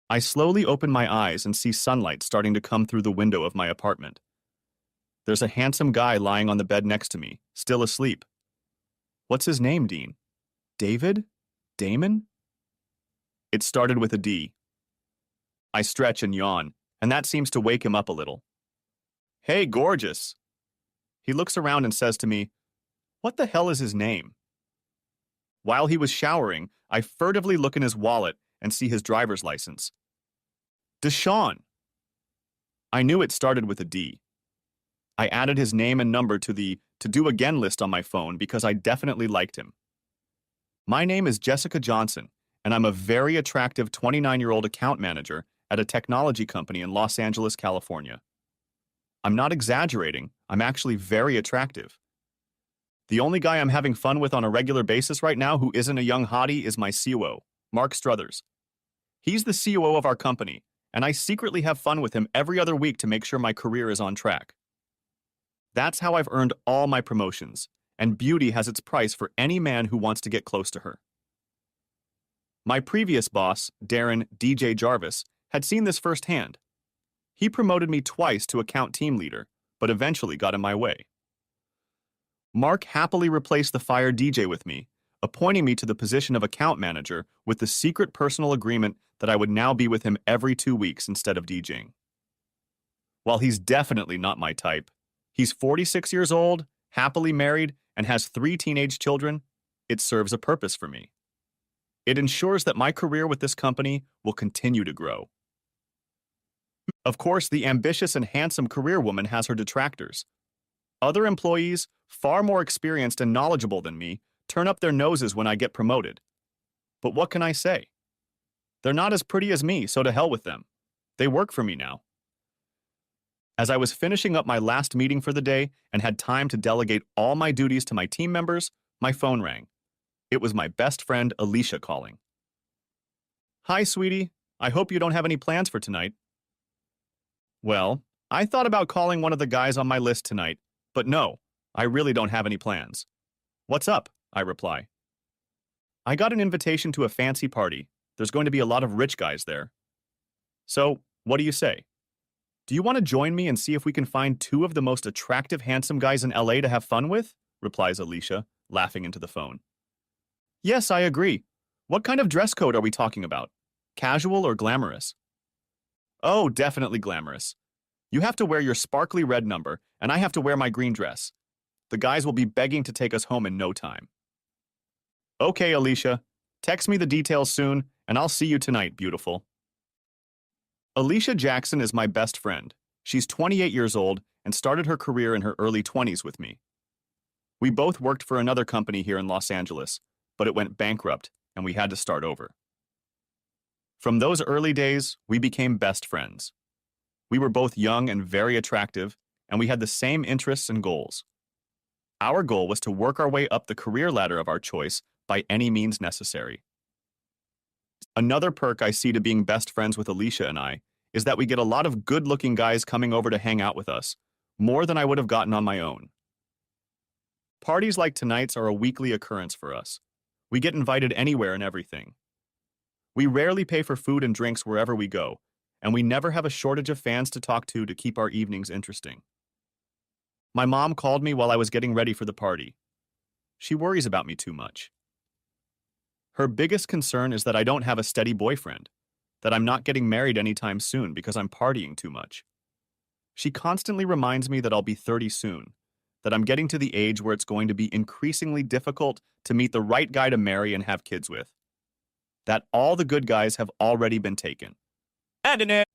I slowly open my eyes and see sunlight starting to come through the window of my apartment. There's a handsome guy lying on the bed next to me, still asleep. What's his name, Dean? David? Damon? It started with a D. I stretch and yawn, and that seems to wake him up a little. Hey, gorgeous. He looks around and says to me, what the hell is his name? While he was showering, I furtively look in his wallet and see his driver's license. Deshaun. I knew it started with a D. I added his name and number to the to-do again list on my phone because I definitely liked him. My name is Jessica Johnson, and I'm a very attractive 29-year-old account manager at a technology company in Los Angeles, California. I'm not exaggerating, I'm actually very attractive. The only guy I'm having fun with on a regular basis right now who isn't a young hottie is my COO, Mark Struthers. He's the COO of our company, and I secretly have fun with him every other week to make sure my career is on track. That's how I've earned all my promotions, and beauty has its price for any man who wants to get close to her. My previous boss, Darren DJ Jarvis, had seen this firsthand. He promoted me twice to account team leader, but eventually got in my way. Mark happily replaced the fired DJ with me, appointing me to the position of account manager with the secret personal agreement that I would now be with him every 2 weeks instead of DJing. While he's definitely not my type, he's 46 years old, happily married, and has 3 teenage children. It serves a purpose for me. It ensures that my career with this company will continue to grow. Of course, the ambitious and handsome career woman has her detractors. Other employees, far more experienced and knowledgeable than me, turn up their noses when I get promoted. But what can I say? They're not as pretty as me, so to hell with them. They work for me now. As I was finishing up my last meeting for the day and had time to delegate all my duties to my team members, my phone rang. It was my best friend, Alicia, calling. Hi, sweetie. I hope you don't have any plans for tonight. Well, I thought about calling one of the guys on my list tonight, but no, I really don't have any plans. What's up? I reply. I got an invitation to a fancy party. There's going to be a lot of rich guys there. So, what do you say? Do you want to join me and see if we can find 2 of the most attractive, handsome guys in LA to have fun with? Replies Alicia, laughing into the phone. Yes, I agree. What kind of dress code are we talking about? Casual or glamorous? Oh, definitely glamorous. You have to wear your sparkly red number, and I have to wear my green dress. The guys will be begging to take us home in no time. Okay, Alicia. Text me the details soon, and I'll see you tonight, beautiful. Alicia Jackson is my best friend. She's 28 years old and started her career in her early 20s with me. We both worked for another company here in Los Angeles, but it went bankrupt, and we had to start over. From those early days, we became best friends. We were both young and very attractive, and we had the same interests and goals. Our goal was to work our way up the career ladder of our choice by any means necessary. Another perk I see to being best friends with Alicia and I is that we get a lot of good-looking guys coming over to hang out with us, more than I would have gotten on my own. Parties like tonight's are a weekly occurrence for us. We get invited anywhere and everything. We rarely pay for food and drinks wherever we go, and we never have a shortage of fans to talk to keep our evenings interesting. My mom called me while I was getting ready for the party. She worries about me too much. Her biggest concern is that I don't have a steady boyfriend, that I'm not getting married anytime soon because I'm partying too much. She constantly reminds me that I'll be 30 soon, that I'm getting to the age where it's going to be increasingly difficult to meet the right guy to marry and have kids with, that all the good guys have already been taken.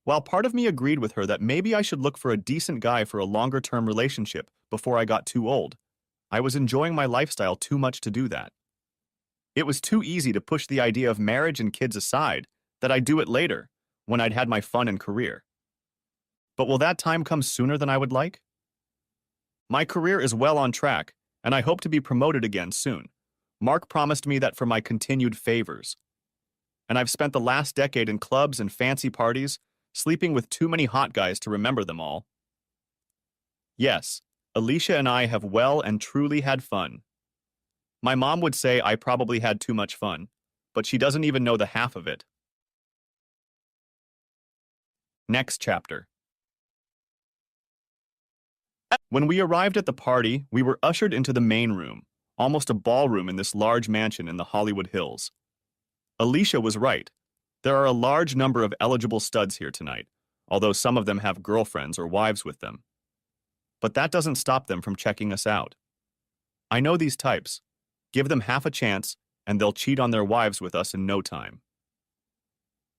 While part of me agreed with her that maybe I should look for a decent guy for a longer-term relationship before I got too old, I was enjoying my lifestyle too much to do that. It was too easy to push the idea of marriage and kids aside, that I'd do it later, when I'd had my fun and career. But will that time come sooner than I would like? My career is well on track, and I hope to be promoted again soon. Mark promised me that for my continued favors. And I've spent the last decade in clubs and fancy parties, sleeping with too many hot guys to remember them all. Yes, Alicia and I have well and truly had fun. My mom would say I probably had too much fun, but she doesn't even know the half of it. Next chapter. When we arrived at the party, we were ushered into the main room, almost a ballroom in this large mansion in the Hollywood Hills. Alicia was right. There are a large number of eligible studs here tonight, although some of them have girlfriends or wives with them. But that doesn't stop them from checking us out. I know these types. Give them half a chance, and they'll cheat on their wives with us in no time.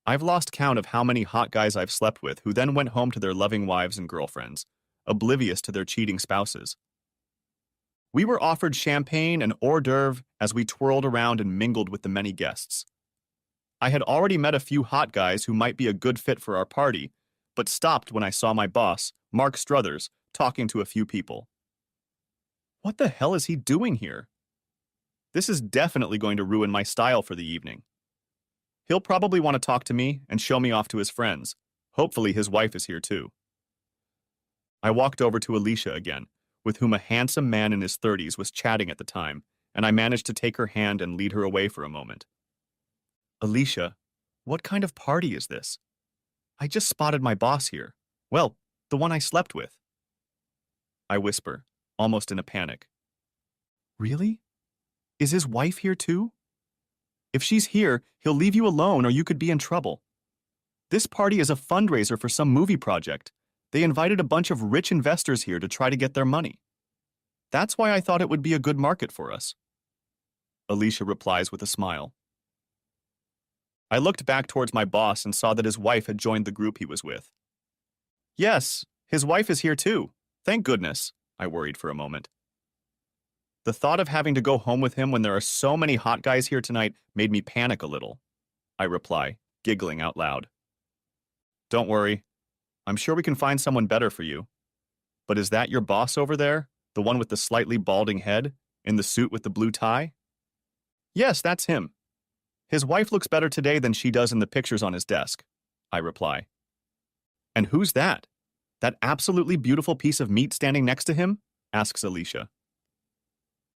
I've lost count of how many hot guys I've slept with who then went home to their loving wives and girlfriends, oblivious to their cheating spouses. We were offered champagne and hors d'oeuvre as we twirled around and mingled with the many guests. I had already met a few hot guys who might be a good fit for our party, but stopped when I saw my boss, Mark Struthers, talking to a few people. What the hell is he doing here? This is definitely going to ruin my style for the evening. He'll probably want to talk to me and show me off to his friends. Hopefully his wife is here too. I walked over to Alicia again, with whom a handsome man in his 30s was chatting at the time, and I managed to take her hand and lead her away for a moment. Alicia, what kind of party is this? I just spotted my boss here. Well, the one I slept with. I whisper, almost in a panic. Really? Is his wife here too? If she's here, he'll leave you alone or you could be in trouble. This party is a fundraiser for some movie project. They invited a bunch of rich investors here to try to get their money. That's why I thought it would be a good market for us. Alicia replies with a smile. I looked back towards my boss and saw that his wife had joined the group he was with. Yes, his wife is here too. Thank goodness, I worried for a moment. The thought of having to go home with him when there are so many hot guys here tonight made me panic a little. I reply, giggling out loud. Don't worry. I'm sure we can find someone better for you. But is that your boss over there? The one with the slightly balding head? In the suit with the blue tie? Yes, that's him. His wife looks better today than she does in the pictures on his desk, I reply. And who's that? That absolutely beautiful piece of meat standing next to him? Asks Alicia.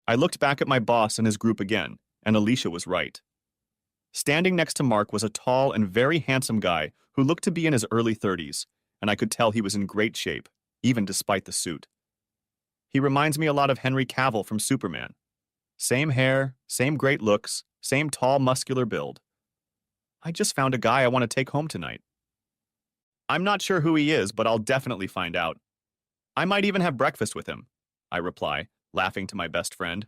I looked back at my boss and his group again, and Alicia was right. Standing next to Mark was a tall and very handsome guy who looked to be in his early 30s, and I could tell he was in great shape, even despite the suit. He reminds me a lot of Henry Cavill from Superman. Same hair, same great looks, same tall, muscular build. I just found a guy I want to take home tonight. I'm not sure who he is, but I'll definitely find out. I might even have breakfast with him, I reply, laughing to my best friend.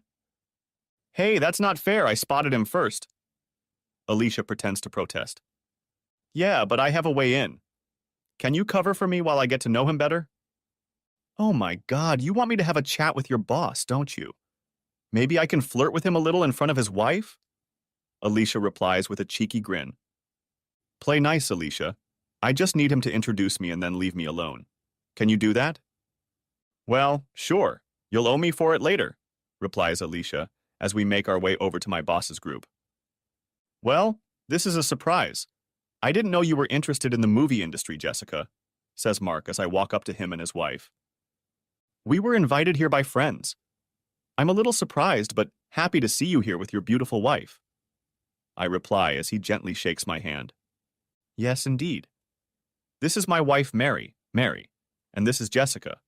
Hey, that's not fair, I spotted him first. Alicia pretends to protest. Yeah, but I have a way in. Can you cover for me while I get to know him better? Oh my God, you want me to have a chat with your boss, don't you? Maybe I can flirt with him a little in front of his wife? Alicia replies with a cheeky grin. Play nice, Alicia. I just need him to introduce me and then leave me alone. Can you do that? Well, sure. You'll owe me for it later, replies Alicia, as we make our way over to my boss's group. Well, this is a surprise. I didn't know you were interested in the movie industry, Jessica, says Mark as I walk up to him and his wife. We were invited here by friends. I'm a little surprised, but happy to see you here with your beautiful wife. I reply as he gently shakes my hand. Yes, indeed. This is my wife, Mary, and this is Jessica.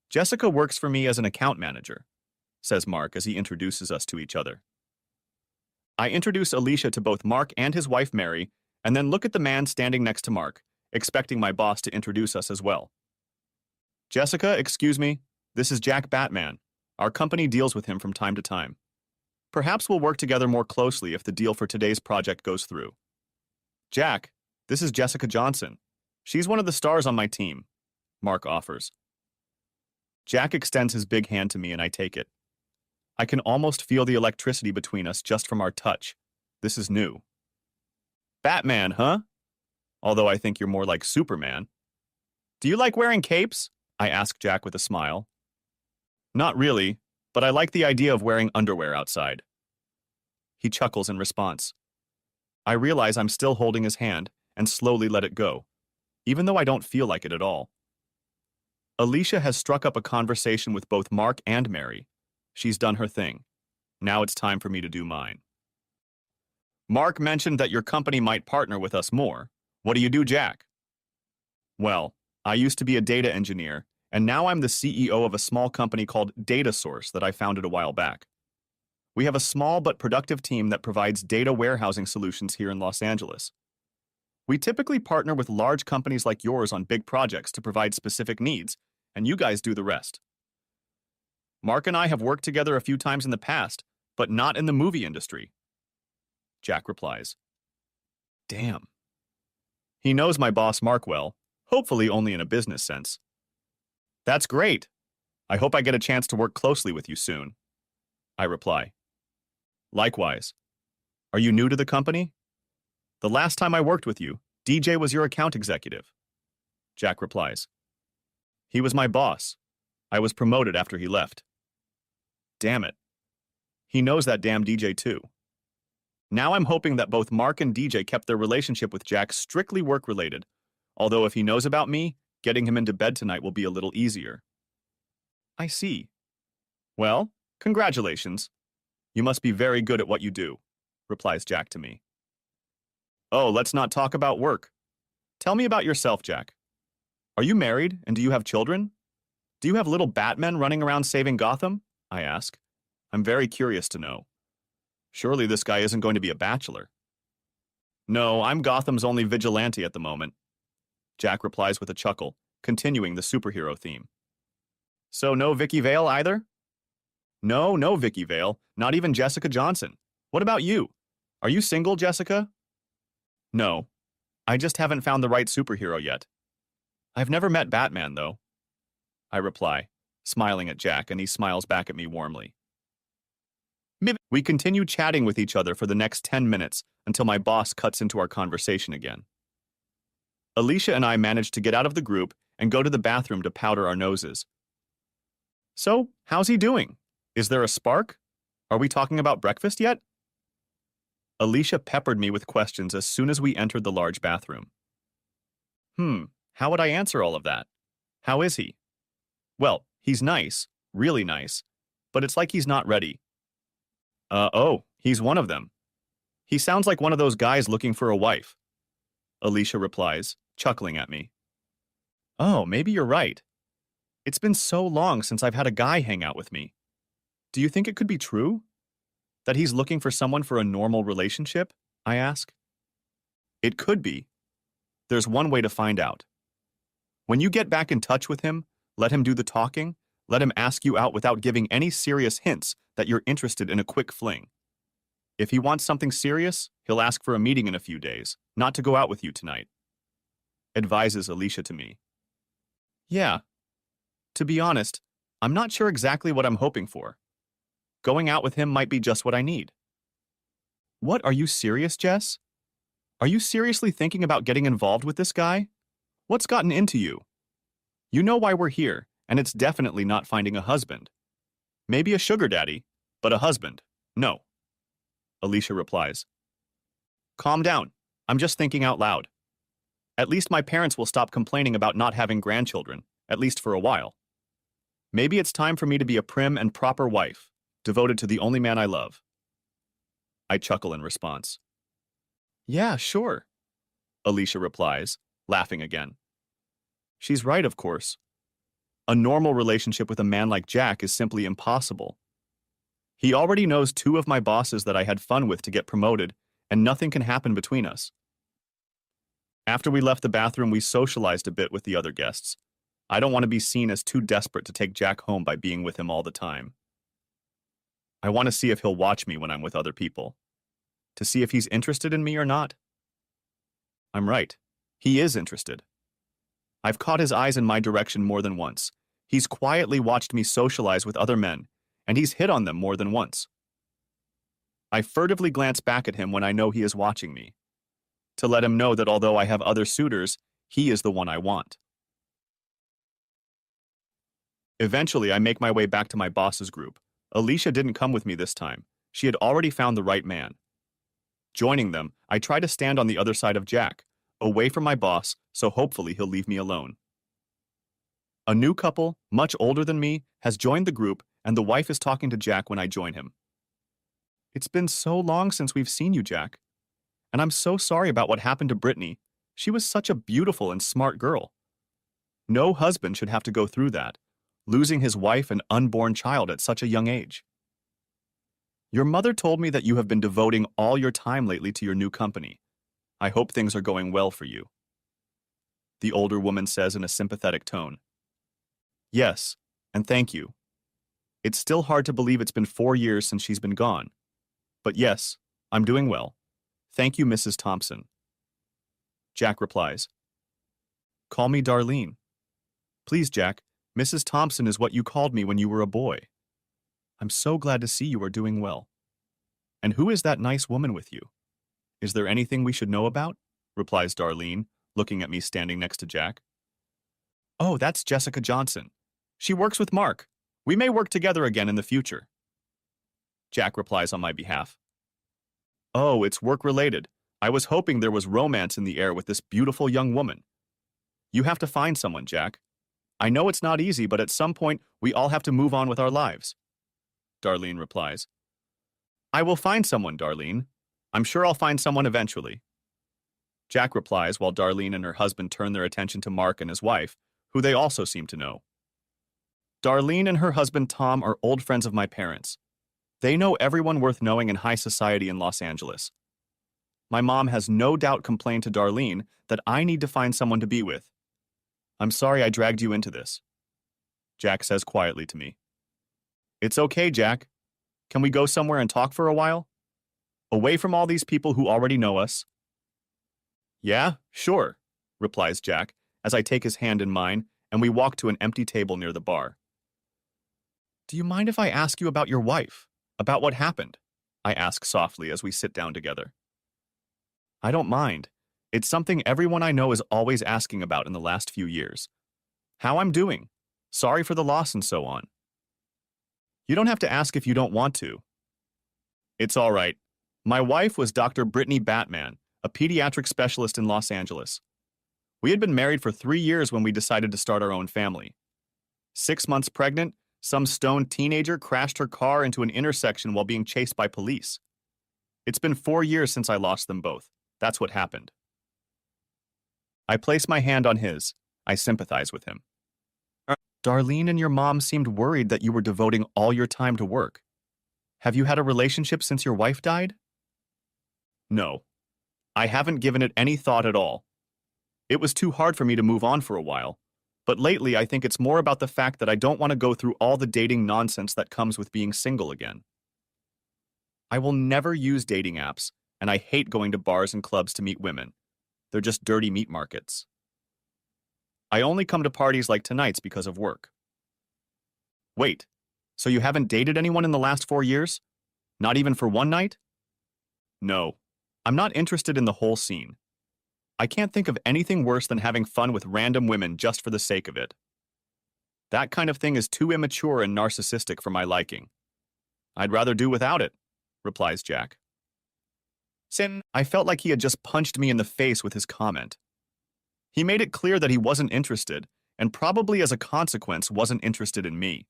Jessica works for me as an account manager, says Mark as he introduces us to each other. I introduce Alicia to both Mark and his wife, Mary, and then look at the man standing next to Mark, expecting my boss to introduce us as well. Jessica, excuse me, this is Jack Batman. Our company deals with him from time to time. Perhaps we'll work together more closely if the deal for today's project goes through. Jack, this is Jessica Johnson. She's one of the stars on my team, Mark offers. Jack extends his big hand to me and I take it. I can almost feel the electricity between us just from our touch. This is new. Batman, huh? Although I think you're more like Superman. Do you like wearing capes? I ask Jack with a smile. Not really, but I like the idea of wearing underwear outside. He chuckles in response. I realize I'm still holding his hand and slowly let it go, even though I don't feel like it at all. Alicia has struck up a conversation with both Mark and Mary. She's done her thing. Now it's time for me to do mine. Mark mentioned that your company might partner with us more. What do you do, Jack? Well, I used to be a data engineer, and now I'm the CEO of a small company called Data Source that I founded a while back. We have a small but productive team that provides data warehousing solutions here in Los Angeles. We typically partner with large companies like yours on big projects to provide specific needs, and you guys do the rest. Mark and I have worked together a few times in the past, but not in the movie industry. Jack replies. Damn. He knows my boss Mark well, hopefully only in a business sense. That's great. I hope I get a chance to work closely with you soon. I reply. Likewise. Are you new to the company? The last time I worked with you, DJ was your account executive. Jack replies. He was my boss. I was promoted after he left. Damn it. He knows that damn DJ too. Now I'm hoping that both Mark and DJ kept their relationship with Jack strictly work-related, although if he knows about me, getting him into bed tonight will be a little easier. I see. Well, congratulations. You must be very good at what you do, replies Jack to me. Oh, let's not talk about work. Tell me about yourself, Jack. Are you married and do you have children? Do you have little Batmen running around saving Gotham? I ask. I'm very curious to know. Surely this guy isn't going to be a bachelor. No, I'm Gotham's only vigilante at the moment. Jack replies with a chuckle, continuing the superhero theme. So no Vicky Vale either? No Vicky Vale, not even Jessica Johnson. What about you? Are you single, Jessica? No, I just haven't found the right superhero yet. I've never met Batman, though. I reply, smiling at Jack, and he smiles back at me warmly. We continue chatting with each other for the next 10 minutes until my boss cuts into our conversation again. Alicia and I manage to get out of the group and go to the bathroom to powder our noses. So, how's he doing? Is there a spark? Are we talking about breakfast yet? Alicia peppered me with questions as soon as we entered the large bathroom. How would I answer all of that? How is he? Well, he's nice, really nice, but it's like he's not ready. He's one of them. He sounds like one of those guys looking for a wife. Alicia replies, chuckling at me. Oh, maybe you're right. It's been so long since I've had a guy hang out with me. Do you think it could be true? That he's looking for someone for a normal relationship? I ask. It could be. There's one way to find out. When you get back in touch with him, let him do the talking, let him ask you out without giving any serious hints that you're interested in a quick fling. If he wants something serious, he'll ask for a meeting in a few days, not to go out with you tonight. Advises Alicia to me. Yeah. To be honest, I'm not sure exactly what I'm hoping for. Going out with him might be just what I need. What, are you serious, Jess? Are you seriously thinking about getting involved with this guy? What's gotten into you? You know why we're here, and it's definitely not finding a husband. Maybe a sugar daddy, but a husband, no. Alicia replies. Calm down. I'm just thinking out loud. At least my parents will stop complaining about not having grandchildren, at least for a while. Maybe it's time for me to be a prim and proper wife, devoted to the only man I love. I chuckle in response. Yeah, sure, Alicia replies, laughing again. She's right, of course. A normal relationship with a man like Jack is simply impossible. He already knows 2 of my bosses that I had fun with to get promoted, and nothing can happen between us. After we left the bathroom, we socialized a bit with the other guests. I don't want to be seen as too desperate to take Jack home by being with him all the time. I want to see if he'll watch me when I'm with other people, to see if he's interested in me or not. I'm right. He is interested. I've caught his eyes in my direction more than once. He's quietly watched me socialize with other men, and he's hit on them more than once. I furtively glance back at him when I know he is watching me, to let him know that although I have other suitors, he is the one I want. Eventually, I make my way back to my boss's group. Alicia didn't come with me this time. She had already found the right man. Joining them, I try to stand on the other side of Jack, away from my boss, so hopefully he'll leave me alone. A new couple, much older than me, has joined the group, and the wife is talking to Jack when I join him. It's been so long since we've seen you, Jack. And I'm so sorry about what happened to Brittany. She was such a beautiful and smart girl. No husband should have to go through that, losing his wife and unborn child at such a young age. Your mother told me that you have been devoting all your time lately to your new company. I hope things are going well for you. The older woman says in a sympathetic tone. Yes, and thank you. It's still hard to believe it's been 4 years since she's been gone. But yes, I'm doing well. Thank you, Mrs. Thompson. Jack replies. Call me Darlene. Please, Jack, Mrs. Thompson is what you called me when you were a boy. I'm so glad to see you are doing well. And who is that nice woman with you? Is there anything we should know about? Replies Darlene, looking at me standing next to Jack. Oh, that's Jessica Johnson. She works with Mark. We may work together again in the future. Jack replies on my behalf. Oh, it's work-related. I was hoping there was romance in the air with this beautiful young woman. You have to find someone, Jack. I know it's not easy, but at some point, we all have to move on with our lives. Darlene replies. I will find someone, Darlene. I'm sure I'll find someone eventually. Jack replies while Darlene and her husband turn their attention to Mark and his wife, who they also seem to know. Darlene and her husband Tom are old friends of my parents. They know everyone worth knowing in high society in Los Angeles. My mom has no doubt complained to Darlene that I need to find someone to be with. I'm sorry I dragged you into this. Jack says quietly to me. It's okay, Jack. Can we go somewhere and talk for a while? Away from all these people who already know us? Yeah, sure, replies Jack as I take his hand in mine and we walk to an empty table near the bar. Do you mind if I ask you about your wife? About what happened? I ask softly as we sit down together. I don't mind. It's something everyone I know is always asking about in the last few years. How I'm doing. Sorry for the loss and so on. You don't have to ask if you don't want to. It's all right. My wife was Dr. Brittany Batman, a pediatric specialist in Los Angeles. We had been married for 3 years when we decided to start our own family. 6 months pregnant, some stoned teenager crashed her car into an intersection while being chased by police. It's been 4 years since I lost them both. That's what happened. I place my hand on his. I sympathize with him. Darlene and your mom seemed worried that you were devoting all your time to work. Have you had a relationship since your wife died? No. I haven't given it any thought at all. It was too hard for me to move on for a while, but lately I think it's more about the fact that I don't want to go through all the dating nonsense that comes with being single again. I will never use dating apps, and I hate going to bars and clubs to meet women. They're just dirty meat markets. I only come to parties like tonight's because of work. Wait, so you haven't dated anyone in the last 4 years? Not even for one night? No, I'm not interested in the whole scene. I can't think of anything worse than having fun with random women just for the sake of it. That kind of thing is too immature and narcissistic for my liking. I'd rather do without it, replies Jack. I felt like he had just punched me in the face with his comment. He made it clear that he wasn't interested, and probably as a consequence wasn't interested in me.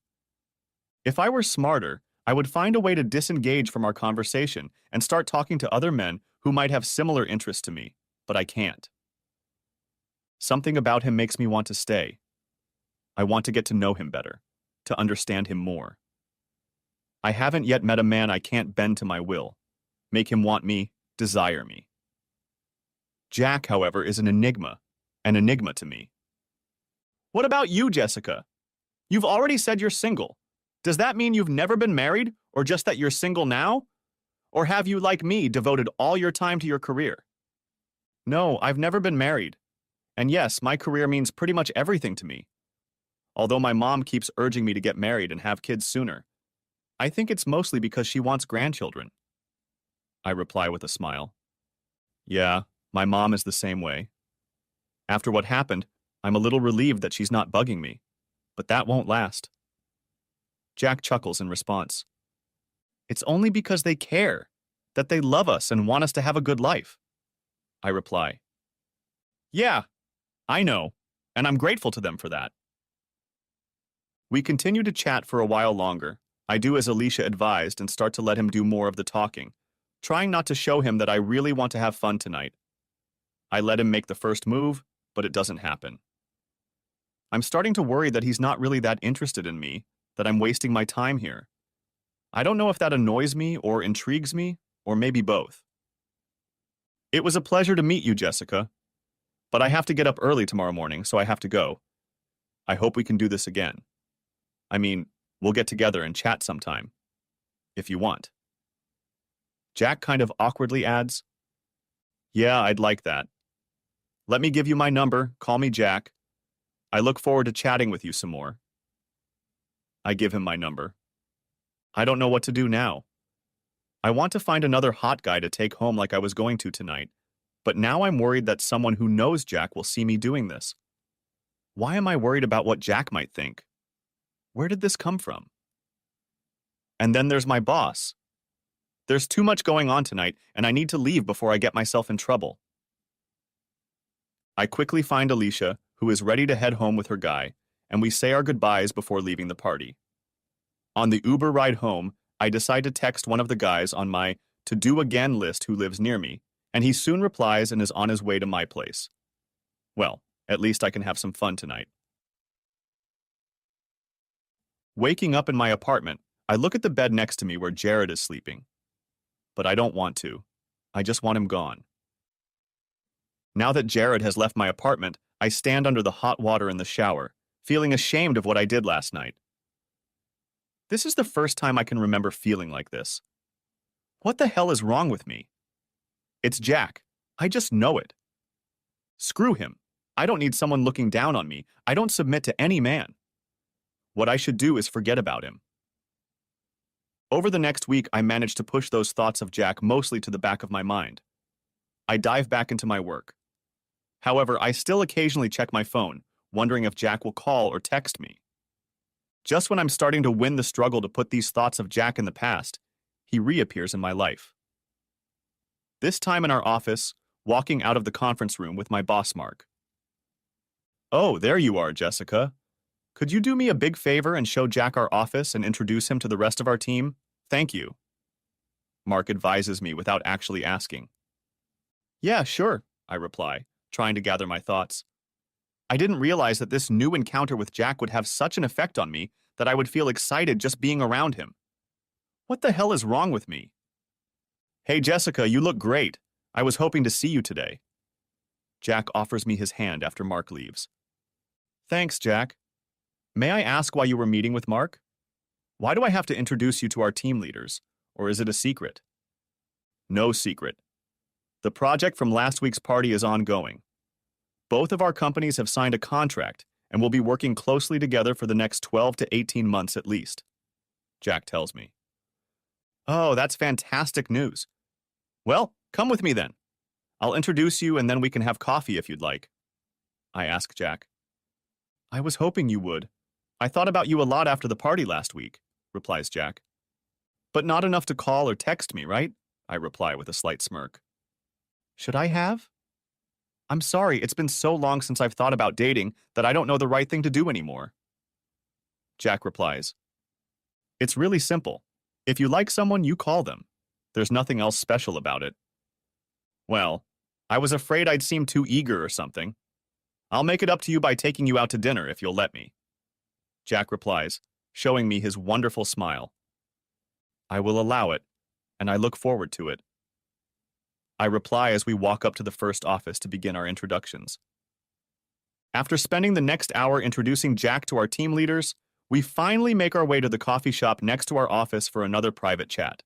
If I were smarter, I would find a way to disengage from our conversation and start talking to other men who might have similar interests to me, but I can't. Something about him makes me want to stay. I want to get to know him better, to understand him more. I haven't yet met a man I can't bend to my will, make him want me, desire me. Jack, however, is an enigma to me. What about you, Jessica? You've already said you're single. Does that mean you've never been married, or just that you're single now? Or have you, like me, devoted all your time to your career? No, I've never been married. And yes, my career means pretty much everything to me. Although my mom keeps urging me to get married and have kids sooner, I think it's mostly because she wants grandchildren. I reply with a smile. Yeah, my mom is the same way. After what happened, I'm a little relieved that she's not bugging me, but that won't last. Jack chuckles in response. It's only because they care, that they love us and want us to have a good life. I reply. Yeah, I know, and I'm grateful to them for that. We continue to chat for a while longer. I do as Alicia advised and start to let him do more of the talking, trying not to show him that I really want to have fun tonight. I let him make the first move, but it doesn't happen. I'm starting to worry that he's not really that interested in me, that I'm wasting my time here. I don't know if that annoys me or intrigues me, or maybe both. It was a pleasure to meet you, Jessica, but I have to get up early tomorrow morning, so I have to go. I hope we can do this again. I mean, we'll get together and chat sometime, if you want. Jack kind of awkwardly adds, "Yeah, I'd like that. Let me give you my number, call me Jack. I look forward to chatting with you some more." I give him my number. I don't know what to do now. I want to find another hot guy to take home like I was going to tonight, but now I'm worried that someone who knows Jack will see me doing this. Why am I worried about what Jack might think? Where did this come from? And then there's my boss. There's too much going on tonight, and I need to leave before I get myself in trouble. I quickly find Alicia, who is ready to head home with her guy, and we say our goodbyes before leaving the party. On the Uber ride home, I decide to text one of the guys on my to-do again list who lives near me, and he soon replies and is on his way to my place. Well, at least I can have some fun tonight. Waking up in my apartment, I look at the bed next to me where Jared is sleeping. But I don't want to. I just want him gone. Now that Jared has left my apartment, I stand under the hot water in the shower, feeling ashamed of what I did last night. This is the first time I can remember feeling like this. What the hell is wrong with me? It's Jack. I just know it. Screw him. I don't need someone looking down on me. I don't submit to any man. What I should do is forget about him. Over the next week, I managed to push those thoughts of Jack mostly to the back of my mind. I dive back into my work. However, I still occasionally check my phone, wondering if Jack will call or text me. Just when I'm starting to win the struggle to put these thoughts of Jack in the past, he reappears in my life. This time in our office, walking out of the conference room with my boss, Mark. "Oh, there you are, Jessica. Could you do me a big favor and show Jack our office and introduce him to the rest of our team? Thank you." Mark advises me without actually asking. "Yeah, sure," I reply, trying to gather my thoughts. I didn't realize that this new encounter with Jack would have such an effect on me that I would feel excited just being around him. What the hell is wrong with me? "Hey, Jessica, you look great. I was hoping to see you today." Jack offers me his hand after Mark leaves. "Thanks, Jack. May I ask why you were meeting with Mark? Why do I have to introduce you to our team leaders, or is it a secret?" "No secret. The project from last week's party is ongoing. Both of our companies have signed a contract and will be working closely together for the next 12 to 18 months at least," Jack tells me. "Oh, that's fantastic news. Well, come with me then. I'll introduce you and then we can have coffee if you'd like," I ask Jack. "I was hoping you would. I thought about you a lot after the party last week," replies Jack. "But not enough to call or text me, right?" I reply with a slight smirk. "Should I have? I'm sorry, it's been so long since I've thought about dating that I don't know the right thing to do anymore." Jack replies, "It's really simple. If you like someone, you call them. There's nothing else special about it." "Well, I was afraid I'd seem too eager or something. I'll make it up to you by taking you out to dinner if you'll let me," Jack replies, showing me his wonderful smile. I will allow it, and I look forward to it. I reply as we walk up to the first office to begin our introductions. After spending the next hour introducing Jack to our team leaders, we finally make our way to the coffee shop next to our office for another private chat.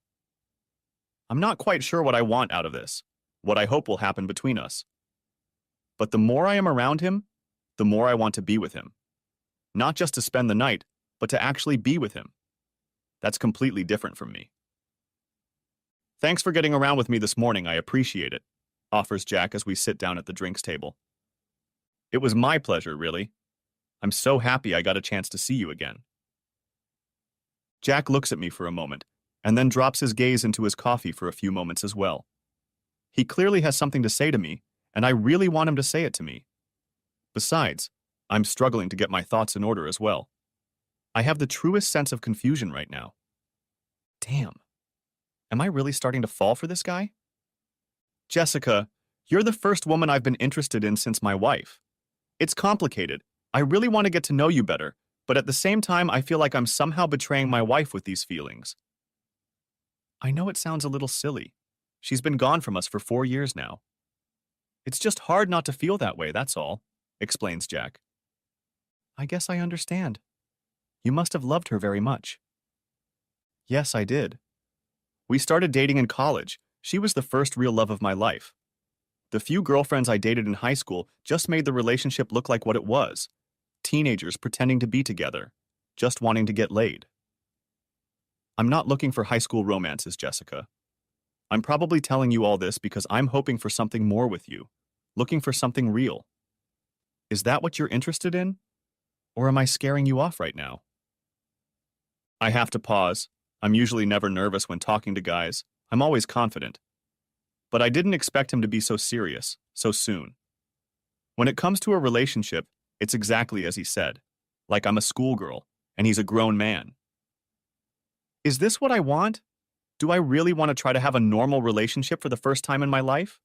I'm not quite sure what I want out of this, what I hope will happen between us. But the more I am around him, the more I want to be with him. Not just to spend the night, but to actually be with him. That's completely different from me. "Thanks for getting around with me this morning, I appreciate it," offers Jack as we sit down at the drinks table. "It was my pleasure, really. I'm so happy I got a chance to see you again." Jack looks at me for a moment, and then drops his gaze into his coffee for a few moments as well. He clearly has something to say to me, and I really want him to say it to me. Besides, I'm struggling to get my thoughts in order as well. I have the truest sense of confusion right now. Damn. Am I really starting to fall for this guy? "Jessica, you're the first woman I've been interested in since my wife. It's complicated, I really want to get to know you better, but at the same time, I feel like I'm somehow betraying my wife with these feelings. I know it sounds a little silly. She's been gone from us for 4 years now. It's just hard not to feel that way, that's all, explains Jack. I guess I understand. You must have loved her very much. Yes, I did. We started dating in college. She was the first real love of my life. The few girlfriends I dated in high school just made the relationship look like what it was. Teenagers pretending to be together, just wanting to get laid. I'm not looking for high school romances, Jessica. I'm probably telling you all this because I'm hoping for something more with you, looking for something real. Is that what you're interested in? Or am I scaring you off right now? I have to pause. I'm usually never nervous when talking to guys. I'm always confident. But I didn't expect him to be so serious, so soon. When it comes to a relationship, it's exactly as he said. Like I'm a schoolgirl, and he's a grown man. Is this what I want? Do I really want to try to have a normal relationship for the first time in my life?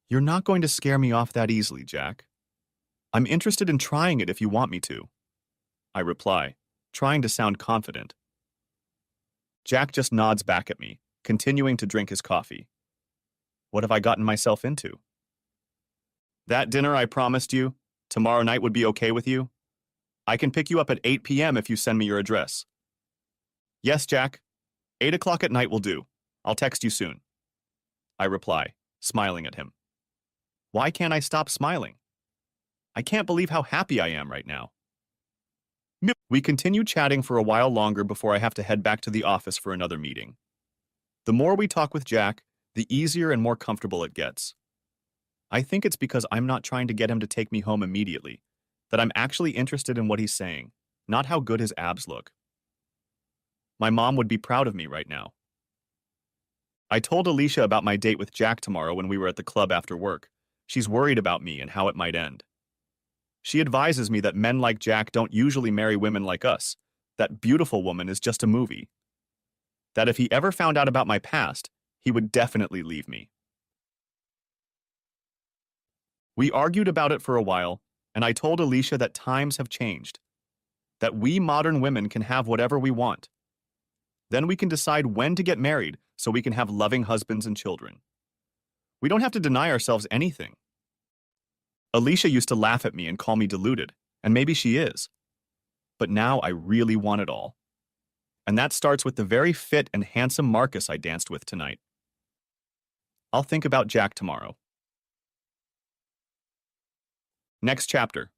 You're not going to scare me off that easily, Jack. I'm interested in trying it if you want me to. I reply, trying to sound confident. Jack just nods back at me, continuing to drink his coffee. What have I gotten myself into? That dinner I promised you, tomorrow night would be okay with you? I can pick you up at 8 p.m. if you send me your address. Yes, Jack. 8 o'clock at night will do. I'll text you soon. I reply, smiling at him. Why can't I stop smiling? I can't believe how happy I am right now. We continue chatting for a while longer before I have to head back to the office for another meeting. The more we talk with Jack, the easier and more comfortable it gets. I think it's because I'm not trying to get him to take me home immediately, that I'm actually interested in what he's saying, not how good his abs look. My mom would be proud of me right now. I told Alicia about my date with Jack tomorrow when we were at the club after work. She's worried about me and how it might end. She advises me that men like Jack don't usually marry women like us, that Beautiful Woman is just a movie. That if he ever found out about my past, he would definitely leave me. We argued about it for a while, and I told Alicia that times have changed, that we modern women can have whatever we want. Then we can decide when to get married so we can have loving husbands and children. We don't have to deny ourselves anything. Alicia used to laugh at me and call me deluded, and maybe she is. But now I really want it all. And that starts with the very fit and handsome Marcus I danced with tonight. I'll think about Jack tomorrow. Next chapter.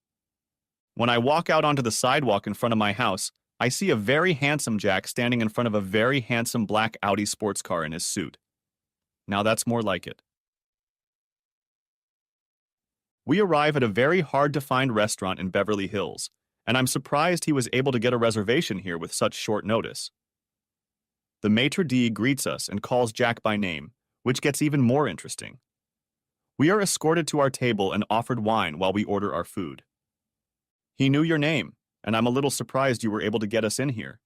When I walk out onto the sidewalk in front of my house, I see a very handsome Jack standing in front of a very handsome black Audi sports car in his suit. Now that's more like it. We arrive at a very hard-to-find restaurant in Beverly Hills, and I'm surprised he was able to get a reservation here with such short notice. The maitre d' greets us and calls Jack by name, which gets even more interesting. We are escorted to our table and offered wine while we order our food. He knew your name, and I'm a little surprised you were able to get us in here.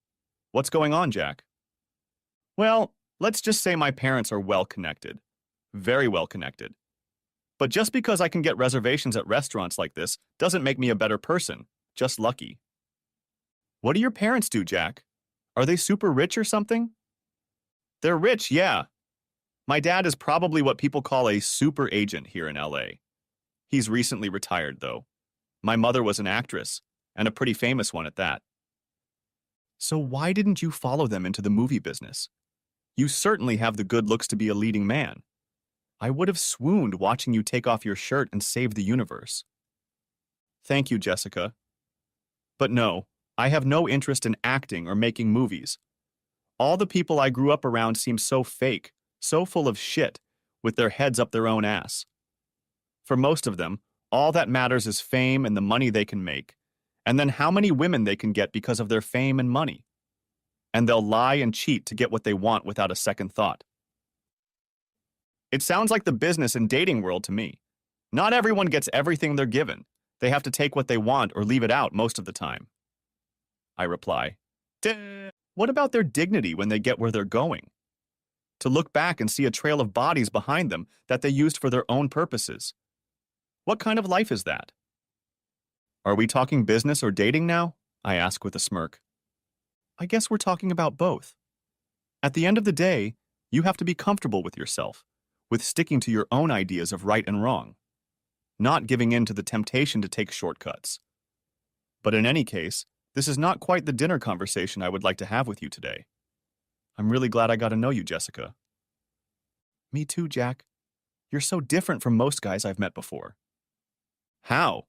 What's going on, Jack? Well, let's just say my parents are well connected. Very well connected. But just because I can get reservations at restaurants like this doesn't make me a better person, just lucky. What do your parents do, Jack? Are they super rich or something? They're rich, yeah. My dad is probably what people call a super agent here in LA. He's recently retired, though. My mother was an actress, and a pretty famous one at that. So why didn't you follow them into the movie business? You certainly have the good looks to be a leading man. I would have swooned watching you take off your shirt and save the universe. Thank you, Jessica. But no, I have no interest in acting or making movies. All the people I grew up around seem so fake, so full of shit, with their heads up their own ass. For most of them, all that matters is fame and the money they can make, and then how many women they can get because of their fame and money. And they'll lie and cheat to get what they want without a second thought. It sounds like the business and dating world to me. Not everyone gets everything they're given. They have to take what they want or leave it out most of the time. I reply, what about their dignity when they get where they're going? To look back and see a trail of bodies behind them that they used for their own purposes. What kind of life is that? Are we talking business or dating now? I ask with a smirk. I guess we're talking about both. At the end of the day, you have to be comfortable with yourself, with sticking to your own ideas of right and wrong, not giving in to the temptation to take shortcuts. But in any case, this is not quite the dinner conversation I would like to have with you today. I'm really glad I got to know you, Jessica. Me too, Jack. You're so different from most guys I've met before. How?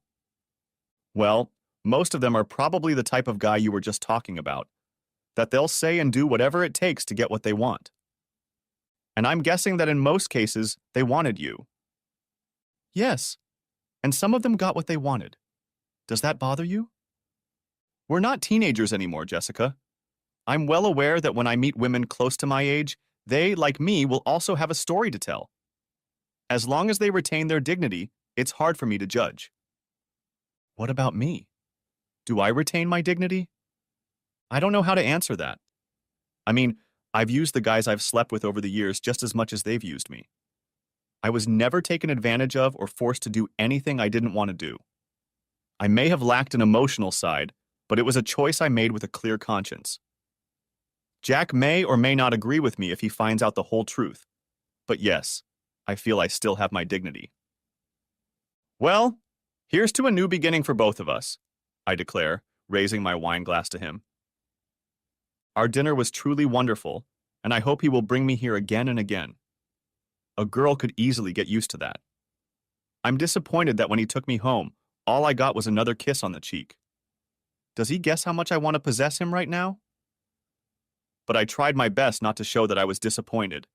Well, most of them are probably the type of guy you were just talking about, that they'll say and do whatever it takes to get what they want. And I'm guessing that in most cases, they wanted you. Yes, and some of them got what they wanted. Does that bother you? We're not teenagers anymore, Jessica. I'm well aware that when I meet women close to my age, they, like me, will also have a story to tell. As long as they retain their dignity, it's hard for me to judge. What about me? Do I retain my dignity? I don't know how to answer that. I mean, I've used the guys I've slept with over the years just as much as they've used me. I was never taken advantage of or forced to do anything I didn't want to do. I may have lacked an emotional side, but it was a choice I made with a clear conscience. Jack may or may not agree with me if he finds out the whole truth, but yes, I feel I still have my dignity. Well, here's to a new beginning for both of us, I declare, raising my wine glass to him. Our dinner was truly wonderful, and I hope he will bring me here again and again. A girl could easily get used to that. I'm disappointed that when he took me home, all I got was another kiss on the cheek. Does he guess how much I want to possess him right now? But I tried my best not to show that I was disappointed,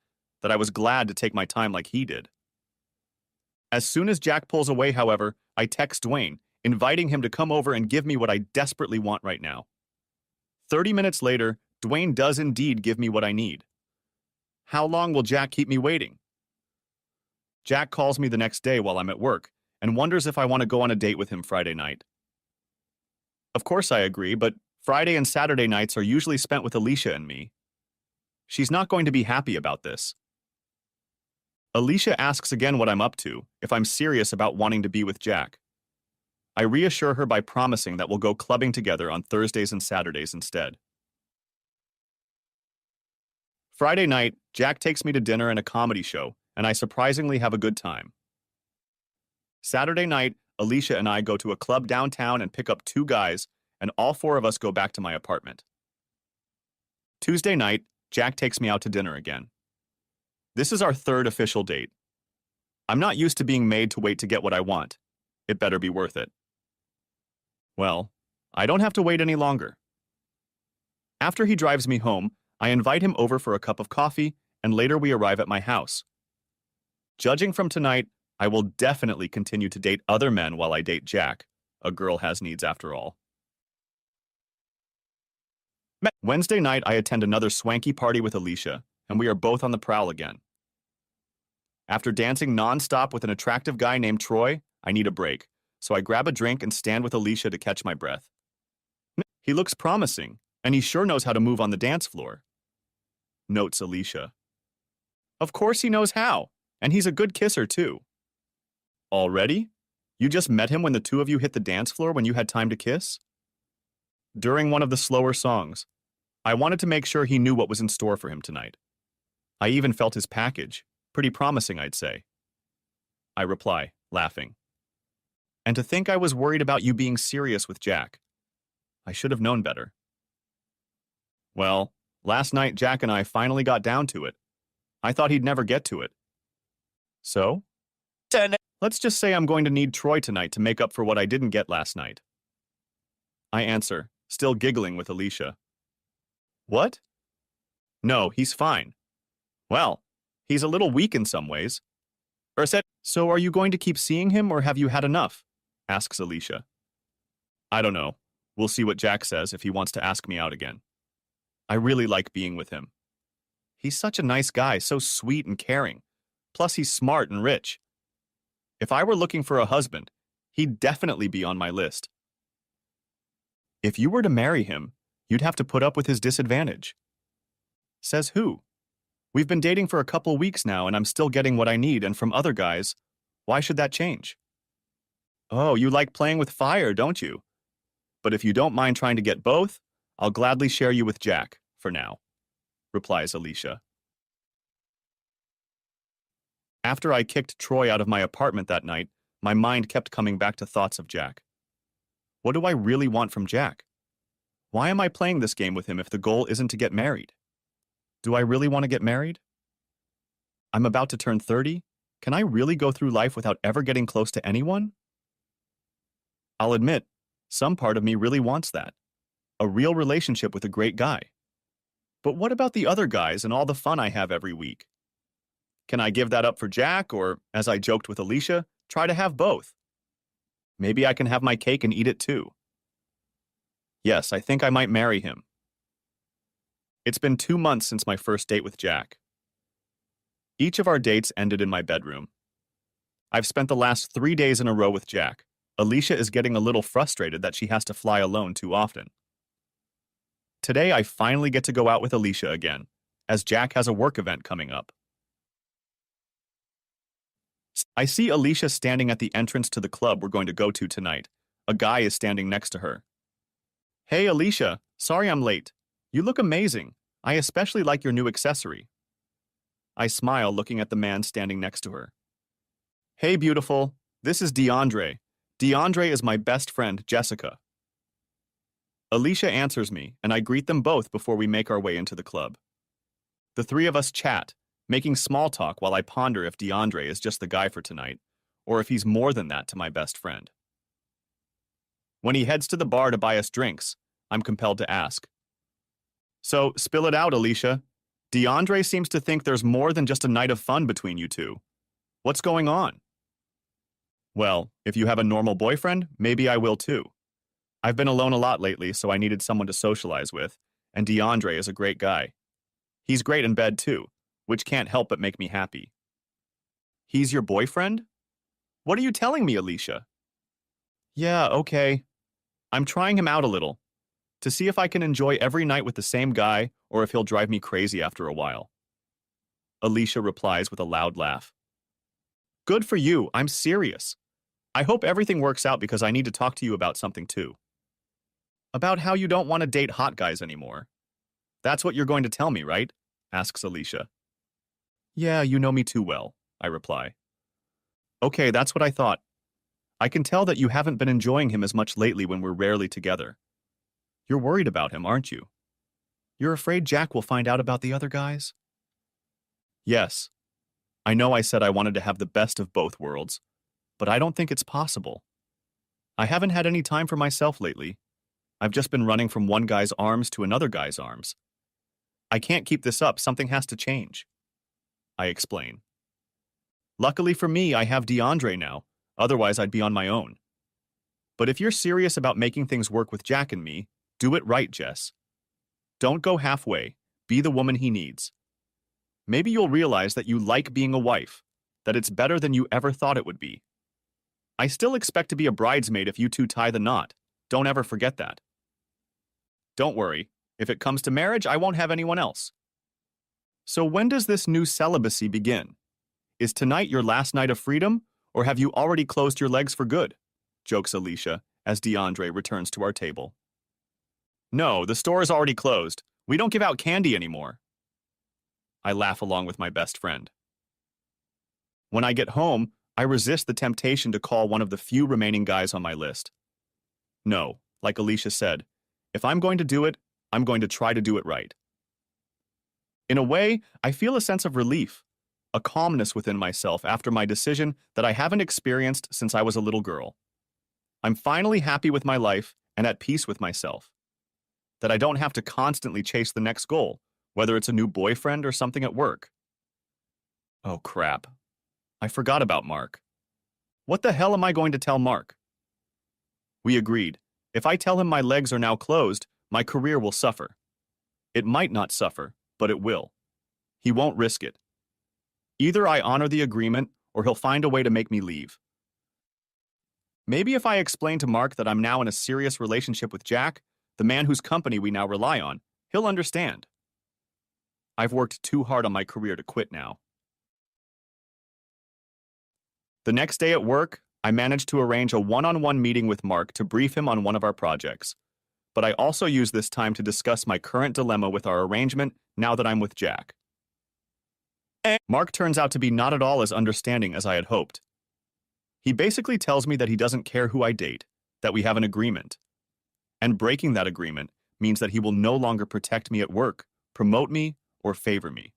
that I was glad to take my time like he did. As soon as Jack pulls away, however, I text Dwayne, inviting him to come over and give me what I desperately want right now. 30 minutes later, Dwayne does indeed give me what I need. How long will Jack keep me waiting? Jack calls me the next day while I'm at work and wonders if I want to go on a date with him Friday night. Of course I agree, but Friday and Saturday nights are usually spent with Alicia and me. She's not going to be happy about this. Alicia asks again what I'm up to, if I'm serious about wanting to be with Jack. I reassure her by promising that we'll go clubbing together on Thursdays and Saturdays instead. Friday night, Jack takes me to dinner and a comedy show, and I surprisingly have a good time. Saturday night, Alicia and I go to a club downtown and pick up 2 guys, and all 4 of us go back to my apartment. Tuesday night, Jack takes me out to dinner again. This is our 3rd official date. I'm not used to being made to wait to get what I want. It better be worth it. Well, I don't have to wait any longer. After he drives me home, I invite him over for a cup of coffee, and later we arrive at my house. Judging from tonight, I will definitely continue to date other men while I date Jack. A girl has needs after all. Wednesday night, I attend another swanky party with Alicia, and we are both on the prowl again. After dancing non-stop with an attractive guy named Troy, I need a break, so I grab a drink and stand with Alicia to catch my breath. He looks promising, and he sure knows how to move on the dance floor, notes Alicia. Of course he knows how, and he's a good kisser too. Already? You just met him when the 2 of you hit the dance floor when you had time to kiss? During one of the slower songs, I wanted to make sure he knew what was in store for him tonight. I even felt his package, pretty promising, I'd say. I reply, laughing. And to think I was worried about you being serious with Jack. I should have known better. Well, last night Jack and I finally got down to it. I thought he'd never get to it. So? Let's just say I'm going to need Troy tonight to make up for what I didn't get last night. I answer, still giggling with Alicia. What? No, he's fine. Well, he's a little weak in some ways. So are you going to keep seeing him or have you had enough? Asks Alicia. I don't know. We'll see what Jack says if he wants to ask me out again. I really like being with him. He's such a nice guy, so sweet and caring. Plus he's smart and rich. If I were looking for a husband, he'd definitely be on my list. If you were to marry him, you'd have to put up with his disadvantage. Says who? We've been dating for a couple weeks now and I'm still getting what I need, and from other guys, why should that change? Oh, you like playing with fire, don't you? But if you don't mind trying to get both, I'll gladly share you with Jack, for now, replies Alicia. After I kicked Troy out of my apartment that night, my mind kept coming back to thoughts of Jack. What do I really want from Jack? Why am I playing this game with him if the goal isn't to get married? Do I really want to get married? I'm about to turn 30. Can I really go through life without ever getting close to anyone? I'll admit, some part of me really wants that. A real relationship with a great guy. But what about the other guys and all the fun I have every week? Can I give that up for Jack, or, as I joked with Alicia, try to have both? Maybe I can have my cake and eat it too. Yes, I think I might marry him. It's been 2 months since my first date with Jack. Each of our dates ended in my bedroom. I've spent the last 3 days in a row with Jack. Alicia is getting a little frustrated that she has to fly alone too often. Today, I finally get to go out with Alicia again, as Jack has a work event coming up. I see Alicia standing at the entrance to the club we're going to go to tonight. A guy is standing next to her. Hey, Alicia, sorry I'm late. You look amazing. I especially like your new accessory. I smile looking at the man standing next to her. Hey, beautiful. This is DeAndre. DeAndre is my best friend, Jessica. Alicia answers me, and I greet them both before we make our way into the club. The three of us chat, making small talk while I ponder if DeAndre is just the guy for tonight, or if he's more than that to my best friend. When he heads to the bar to buy us drinks, I'm compelled to ask. So, spill it out, Alicia. DeAndre seems to think there's more than just a night of fun between you two. What's going on? Well, if you have a normal boyfriend, maybe I will too. I've been alone a lot lately, so I needed someone to socialize with, and DeAndre is a great guy. He's great in bed too, which can't help but make me happy. He's your boyfriend? What are you telling me, Alicia? Yeah, okay. I'm trying him out a little, to see if I can enjoy every night with the same guy or if he'll drive me crazy after a while. Alicia replies with a loud laugh. Good for you, I'm serious. I hope everything works out because I need to talk to you about something too. About how you don't want to date hot guys anymore. That's what you're going to tell me, right? Asks Alicia. Yeah, you know me too well, I reply. Okay, that's what I thought. I can tell that you haven't been enjoying him as much lately when we're rarely together. You're worried about him, aren't you? You're afraid Jack will find out about the other guys? Yes. I know I said I wanted to have the best of both worlds, but I don't think it's possible. I haven't had any time for myself lately. I've just been running from one guy's arms to another guy's arms. I can't keep this up, something has to change. I explain. Luckily for me, I have DeAndre now, otherwise I'd be on my own. But if you're serious about making things work with Jack and me, do it right, Jess. Don't go halfway, be the woman he needs. Maybe you'll realize that you like being a wife, that it's better than you ever thought it would be. I still expect to be a bridesmaid if you two tie the knot. Don't ever forget that. Don't worry, if it comes to marriage, I won't have anyone else. So when does this new celibacy begin? Is tonight your last night of freedom, or have you already closed your legs for good? Jokes Alicia as DeAndre returns to our table. No, the store is already closed. We don't give out candy anymore. I laugh along with my best friend. When I get home, I resist the temptation to call one of the few remaining guys on my list. No, like Alicia said, if I'm going to do it, I'm going to try to do it right. In a way, I feel a sense of relief, a calmness within myself after my decision that I haven't experienced since I was a little girl. I'm finally happy with my life and at peace with myself. That I don't have to constantly chase the next goal, whether it's a new boyfriend or something at work. Oh crap. I forgot about Mark. What the hell am I going to tell Mark? We agreed. If I tell him my legs are now closed, my career will suffer. It might not suffer, but it will. He won't risk it. Either I honor the agreement, or he'll find a way to make me leave. Maybe if I explain to Mark that I'm now in a serious relationship with Jack, the man whose company we now rely on, he'll understand. I've worked too hard on my career to quit now. The next day at work, I managed to arrange a one-on-one meeting with Mark to brief him on one of our projects, but I also used this time to discuss my current dilemma with our arrangement now that I'm with Jack. Mark turns out to be not at all as understanding as I had hoped. He basically tells me that he doesn't care who I date, that we have an agreement. And breaking that agreement means that he will no longer protect me at work, promote me, or favor me.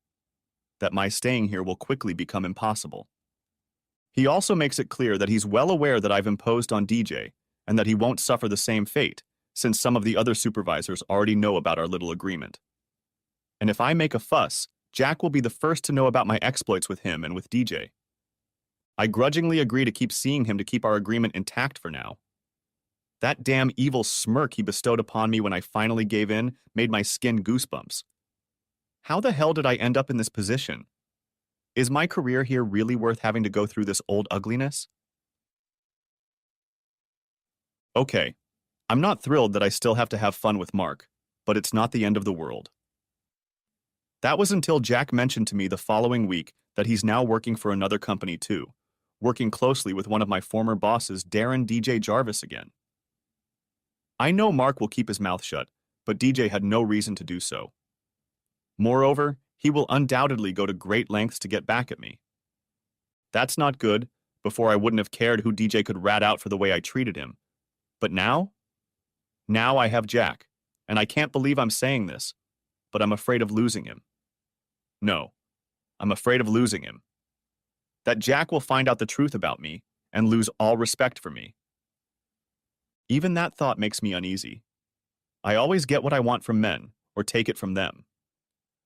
That my staying here will quickly become impossible. He also makes it clear that he's well aware that I've imposed on DJ and that he won't suffer the same fate, since some of the other supervisors already know about our little agreement. And if I make a fuss, Jack will be the first to know about my exploits with him and with DJ. I grudgingly agree to keep seeing him to keep our agreement intact for now. That damn evil smirk he bestowed upon me when I finally gave in made my skin goosebumps. How the hell did I end up in this position? Is my career here really worth having to go through this old ugliness? Okay, I'm not thrilled that I still have to have fun with Mark, but it's not the end of the world. That was until Jack mentioned to me the following week that he's now working for another company too, working closely with one of my former bosses, Darren DJ Jarvis again. I know Mark will keep his mouth shut, but DJ had no reason to do so. Moreover, he will undoubtedly go to great lengths to get back at me. That's not good. Before I wouldn't have cared who DJ could rat out for the way I treated him. But now? Now I have Jack, and I can't believe I'm saying this, but I'm afraid of losing him. No, I'm afraid of losing him. That Jack will find out the truth about me and lose all respect for me. Even that thought makes me uneasy. I always get what I want from men, or take it from them.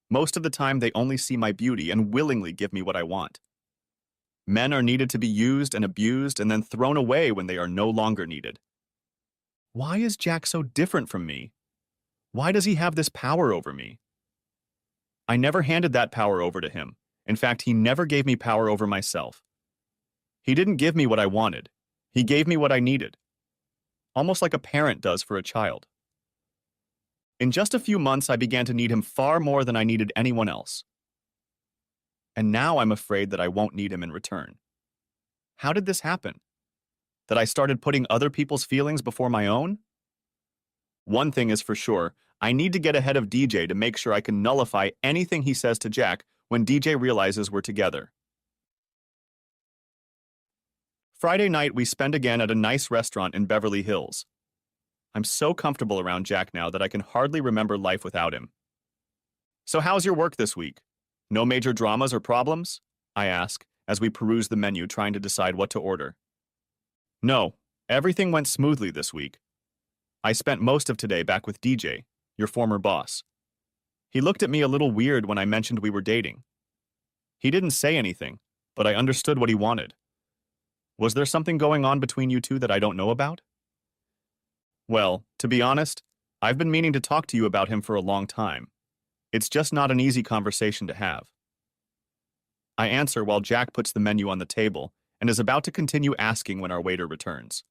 Most of the time, they only see my beauty and willingly give me what I want. Men are needed to be used and abused and then thrown away when they are no longer needed. Why is Jack so different from me? Why does he have this power over me? I never handed that power over to him. In fact, he never gave me power over myself. He didn't give me what I wanted. He gave me what I needed. Almost like a parent does for a child. In just a few months, I began to need him far more than I needed anyone else. And now I'm afraid that I won't need him in return. How did this happen? That I started putting other people's feelings before my own? One thing is for sure, I need to get ahead of DJ to make sure I can nullify anything he says to Jack when DJ realizes we're together. Friday night, we spend again at a nice restaurant in Beverly Hills. I'm so comfortable around Jack now that I can hardly remember life without him. So how's your work this week? No major dramas or problems? I ask, as we peruse the menu trying to decide what to order. No, everything went smoothly this week. I spent most of today back with DJ, your former boss. He looked at me a little weird when I mentioned we were dating. He didn't say anything, but I understood what he wanted. Was there something going on between you two that I don't know about? Well, to be honest, I've been meaning to talk to you about him for a long time. It's just not an easy conversation to have. I answer while Jack puts the menu on the table and is about to continue asking when our waiter returns.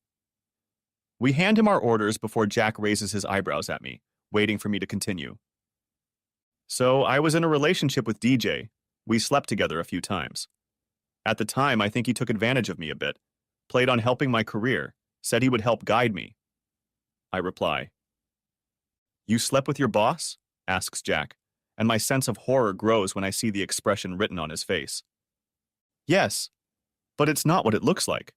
We hand him our orders before Jack raises his eyebrows at me, waiting for me to continue. So, I was in a relationship with DJ. We slept together a few times. At the time, I think he took advantage of me a bit, played on helping my career, said he would help guide me. I reply. You slept with your boss? Asks Jack, and my sense of horror grows when I see the expression written on his face. Yes, but it's not what it looks like.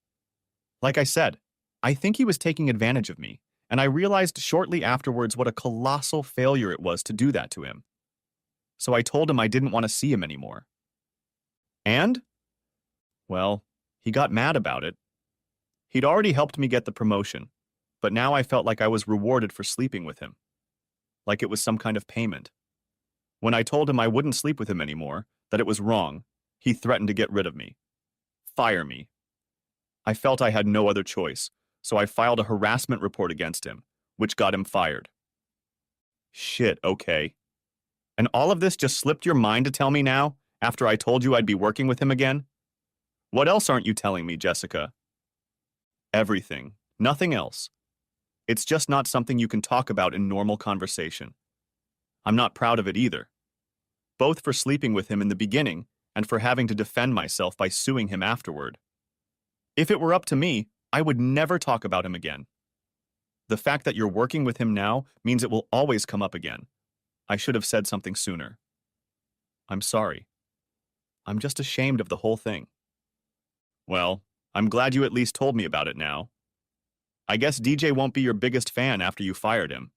Like I said, I think he was taking advantage of me, and I realized shortly afterwards what a colossal failure it was to do that to him. So I told him I didn't want to see him anymore. And? Well, he got mad about it. He'd already helped me get the promotion, but now I felt like I was rewarded for sleeping with him. Like it was some kind of payment. When I told him I wouldn't sleep with him anymore, that it was wrong, he threatened to get rid of me. Fire me. I felt I had no other choice, so I filed a harassment report against him, which got him fired. Shit, okay. And all of this just slipped your mind to tell me now, after I told you I'd be working with him again? What else aren't you telling me, Jessica? Everything. Nothing else. It's just not something you can talk about in normal conversation. I'm not proud of it either. Both for sleeping with him in the beginning and for having to defend myself by suing him afterward. If it were up to me, I would never talk about him again. The fact that you're working with him now means it will always come up again. I should have said something sooner. I'm sorry. I'm just ashamed of the whole thing. Well, I'm glad you at least told me about it now. I guess DJ won't be your biggest fan after you fired him.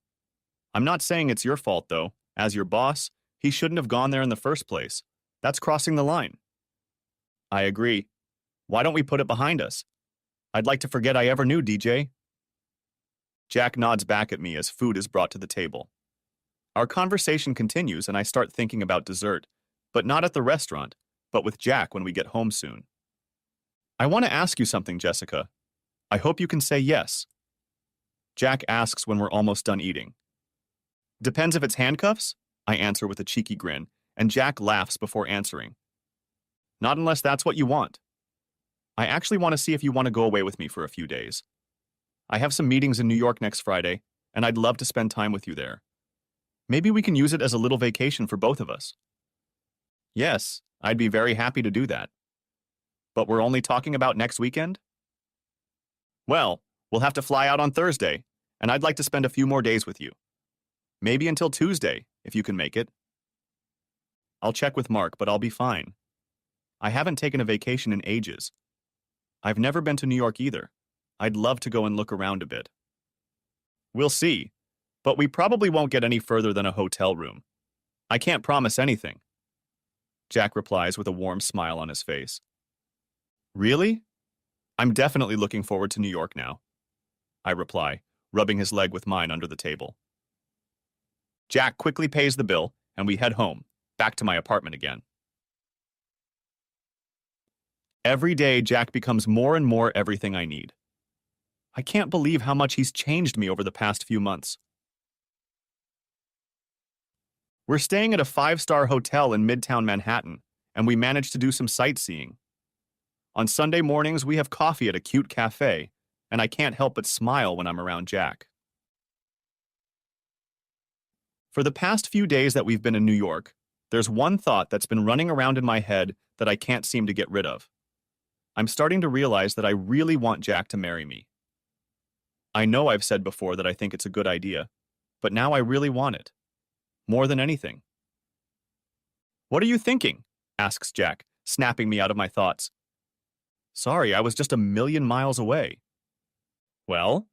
I'm not saying it's your fault, though. As your boss, he shouldn't have gone there in the first place. That's crossing the line. I agree. Why don't we put it behind us? I'd like to forget I ever knew DJ. Jack nods back at me as food is brought to the table. Our conversation continues and I start thinking about dessert, but not at the restaurant, but with Jack when we get home soon. I want to ask you something, Jessica. I hope you can say yes. Jack asks when we're almost done eating. Depends if it's handcuffs? I answer with a cheeky grin, and Jack laughs before answering. Not unless that's what you want. I actually want to see if you want to go away with me for a few days. I have some meetings in New York next Friday, and I'd love to spend time with you there. Maybe we can use it as a little vacation for both of us. Yes, I'd be very happy to do that. But we're only talking about next weekend? Well, we'll have to fly out on Thursday, and I'd like to spend a few more days with you. Maybe until Tuesday, if you can make it. I'll check with Mark, but I'll be fine. I haven't taken a vacation in ages. I've never been to New York either. I'd love to go and look around a bit. We'll see, but we probably won't get any further than a hotel room. I can't promise anything. Jack replies with a warm smile on his face. Really? I'm definitely looking forward to New York now. I reply, rubbing his leg with mine under the table. Jack quickly pays the bill, and we head home, back to my apartment again. Every day, Jack becomes more and more everything I need. I can't believe how much he's changed me over the past few months. We're staying at a 5-star hotel in Midtown Manhattan, and we managed to do some sightseeing. On Sunday mornings, we have coffee at a cute cafe, and I can't help but smile when I'm around Jack. For the past few days that we've been in New York, there's one thought that's been running around in my head that I can't seem to get rid of. I'm starting to realize that I really want Jack to marry me. I know I've said before that I think it's a good idea, but now I really want it. More than anything. What are you thinking? Asks Jack, snapping me out of my thoughts. Sorry, I was just a million miles away. Well?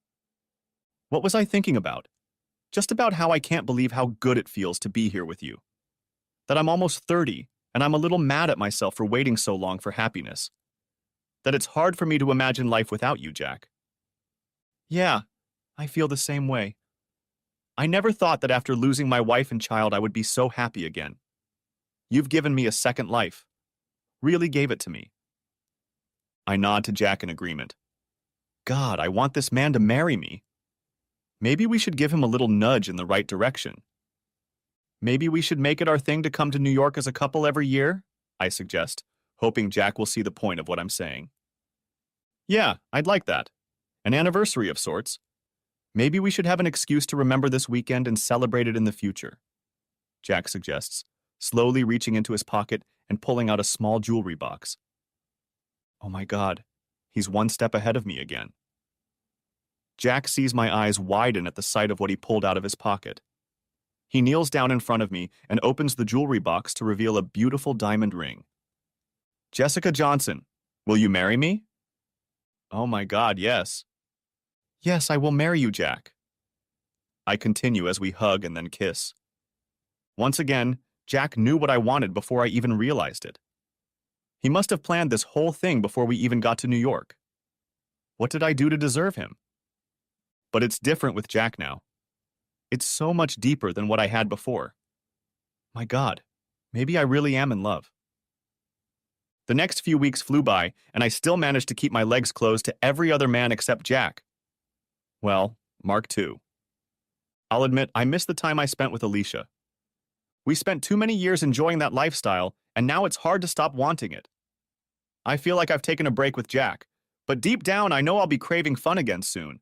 What was I thinking about? Just about how I can't believe how good it feels to be here with you. That I'm almost 30, and I'm a little mad at myself for waiting so long for happiness. That it's hard for me to imagine life without you, Jack. Yeah, I feel the same way. I never thought that after losing my wife and child I would be so happy again. You've given me a second life. Really gave it to me. I nod to Jack in agreement. God, I want this man to marry me. Maybe we should give him a little nudge in the right direction. Maybe we should make it our thing to come to New York as a couple every year, I suggest, hoping Jack will see the point of what I'm saying. Yeah, I'd like that. An anniversary of sorts. Maybe we should have an excuse to remember this weekend and celebrate it in the future, Jack suggests, slowly reaching into his pocket and pulling out a small jewelry box. Oh my God, he's one step ahead of me again. Jack sees my eyes widen at the sight of what he pulled out of his pocket. He kneels down in front of me and opens the jewelry box to reveal a beautiful diamond ring. Jessica Johnson, will you marry me? Oh my God, yes. Yes, I will marry you, Jack. I continue as we hug and then kiss. Once again, Jack knew what I wanted before I even realized it. He must have planned this whole thing before we even got to New York. What did I do to deserve him? But it's different with Jack now. It's so much deeper than what I had before. My God, maybe I really am in love. The next few weeks flew by, and I still managed to keep my legs closed to every other man except Jack. Well, Mark too. I'll admit I miss the time I spent with Alicia. We spent too many years enjoying that lifestyle, and now it's hard to stop wanting it. I feel like I've taken a break with Jack, but deep down I know I'll be craving fun again soon.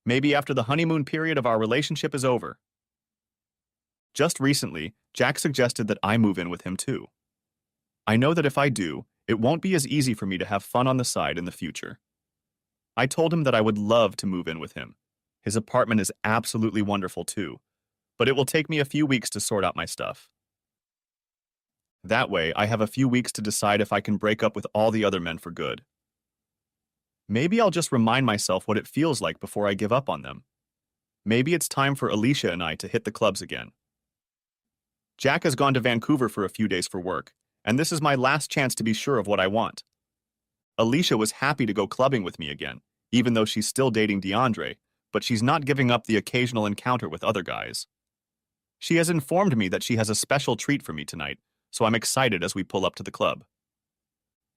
Maybe after the honeymoon period of our relationship is over. Just recently, Jack suggested that I move in with him too. I know that if I do, It won't be as easy for me to have fun on the side in the future. I told him that I would love to move in with him. His apartment is absolutely wonderful too, but it will take me a few weeks to sort out my stuff. That way, I have a few weeks to decide if I can break up with all the other men for good. Maybe I'll just remind myself what it feels like before I give up on them. Maybe it's time for Alicia and I to hit the clubs again. Jack has gone to Vancouver for a few days for work, and this is my last chance to be sure of what I want. Alicia was happy to go clubbing with me again, even though she's still dating DeAndre, but she's not giving up the occasional encounter with other guys. She has informed me that she has a special treat for me tonight, so I'm excited as we pull up to the club.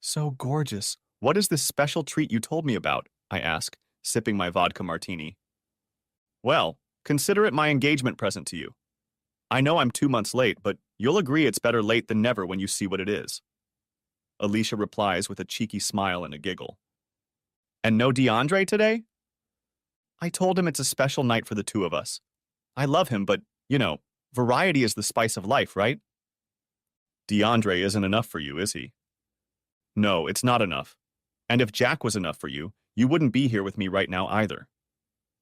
So gorgeous. What is this special treat you told me about? I ask, sipping my vodka martini. Well, consider it my engagement present to you. I know I'm 2 months late, but you'll agree it's better late than never when you see what it is. Alicia replies with a cheeky smile and a giggle. And no DeAndre today? I told him it's a special night for the two of us. I love him, but, variety is the spice of life, right? DeAndre isn't enough for you, is he? No, it's not enough. And if Jack was enough for you, you wouldn't be here with me right now either.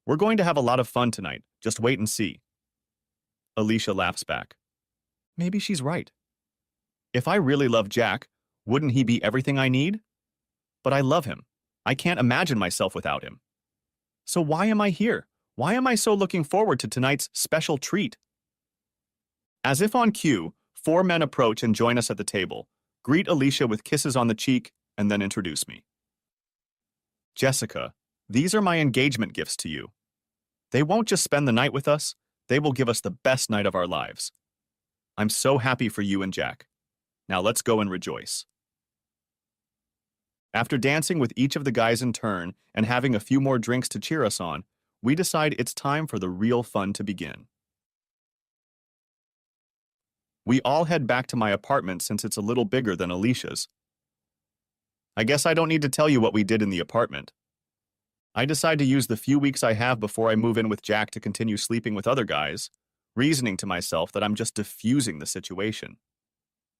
We're going to have a lot of fun tonight. Just wait and see. Alicia laughs back. Maybe she's right. If I really love Jack, wouldn't he be everything I need? But I love him. I can't imagine myself without him. So why am I here? Why am I so looking forward to tonight's special treat? As if on cue, 4 men approach and join us at the table, greet Alicia with kisses on the cheek, and then introduce me. Jessica, these are my engagement gifts to you. They won't just spend the night with us, they will give us the best night of our lives. I'm so happy for you and Jack. Now let's go and rejoice. After dancing with each of the guys in turn and having a few more drinks to cheer us on, we decide it's time for the real fun to begin. We all head back to my apartment since it's a little bigger than Alicia's. I guess I don't need to tell you what we did in the apartment. I decide to use the few weeks I have before I move in with Jack to continue sleeping with other guys, reasoning to myself that I'm just diffusing the situation,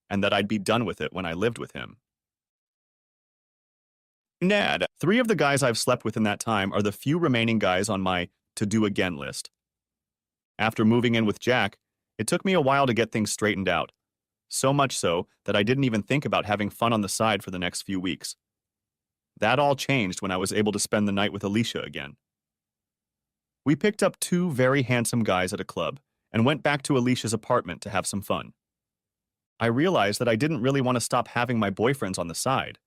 and that I'd be done with it when I lived with him. Nad, 3 of the guys I've slept with in that time are the few remaining guys on my to-do-again list. After moving in with Jack, it took me a while to get things straightened out, so much so that I didn't even think about having fun on the side for the next few weeks. That all changed when I was able to spend the night with Alicia again. We picked up 2 very handsome guys at a club and went back to Alicia's apartment to have some fun. I realized that I didn't really want to stop having my boyfriends on the side,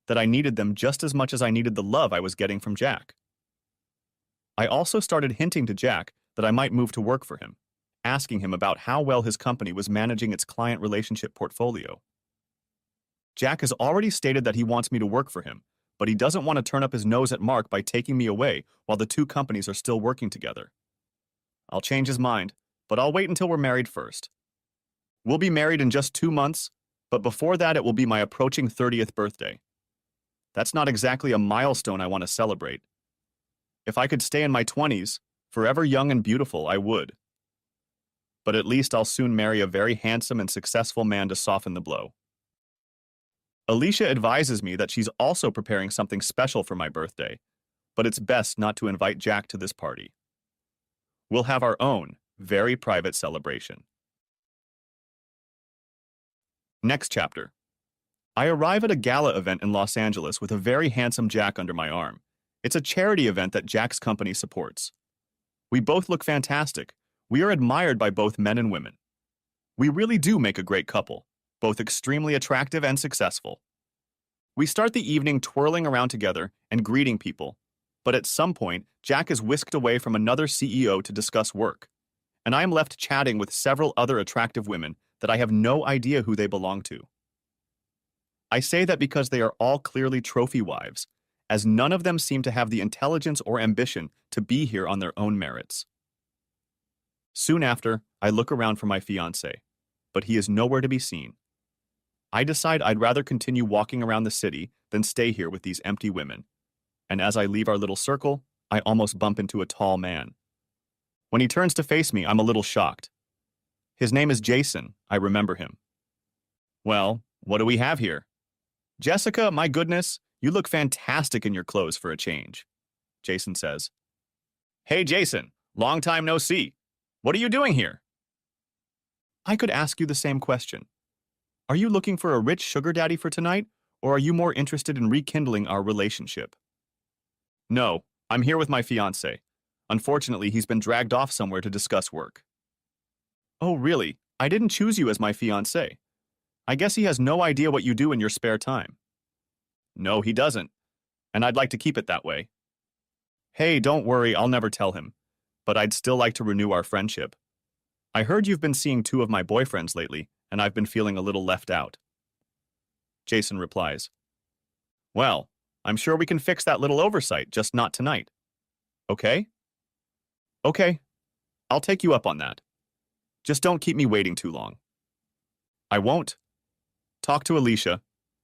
that I needed them just as much as I needed the love I was getting from Jack. I also started hinting to Jack that I might move to work for him, asking him about how well his company was managing its client relationship portfolio. Jack has already stated that he wants me to work for him, but he doesn't want to turn up his nose at Mark by taking me away while the 2 companies are still working together. I'll change his mind, but I'll wait until we're married first. We'll be married in just 2 months, but before that it will be my approaching 30th birthday. That's not exactly a milestone I want to celebrate. If I could stay in my 20s, forever young and beautiful, I would. But at least I'll soon marry a very handsome and successful man to soften the blow. Alicia advises me that she's also preparing something special for my birthday, but it's best not to invite Jack to this party. We'll have our own, very private celebration. Next chapter. I arrive at a gala event in Los Angeles with a very handsome Jack under my arm. It's a charity event that Jack's company supports. We both look fantastic. We are admired by both men and women. We really do make a great couple, both extremely attractive and successful. We start the evening twirling around together and greeting people, but at some point, Jack is whisked away from another CEO to discuss work, and I am left chatting with several other attractive women that I have no idea who they belong to. I say that because they are all clearly trophy wives, as none of them seem to have the intelligence or ambition to be here on their own merits. Soon after, I look around for my fiancé, but he is nowhere to be seen. I decide I'd rather continue walking around the city than stay here with these empty women, and as I leave our little circle, I almost bump into a tall man. When he turns to face me, I'm a little shocked. His name is Jason. I remember him. Well, what do we have here? Jessica, my goodness, you look fantastic in your clothes for a change, Jason says. Hey, Jason, long time no see. What are you doing here? I could ask you the same question. Are you looking for a rich sugar daddy for tonight, or are you more interested in rekindling our relationship? No, I'm here with my fiancé. Unfortunately, he's been dragged off somewhere to discuss work. Oh, really? I didn't choose you as my fiancé. I guess he has no idea what you do in your spare time. No, he doesn't, and I'd like to keep it that way. Hey, don't worry, I'll never tell him, but I'd still like to renew our friendship. I heard you've been seeing two of my boyfriends lately, and I've been feeling a little left out. Jason replies, Well, I'm sure we can fix that little oversight, just not tonight. Okay? Okay, I'll take you up on that. Just don't keep me waiting too long. I won't. Talk to Alicia.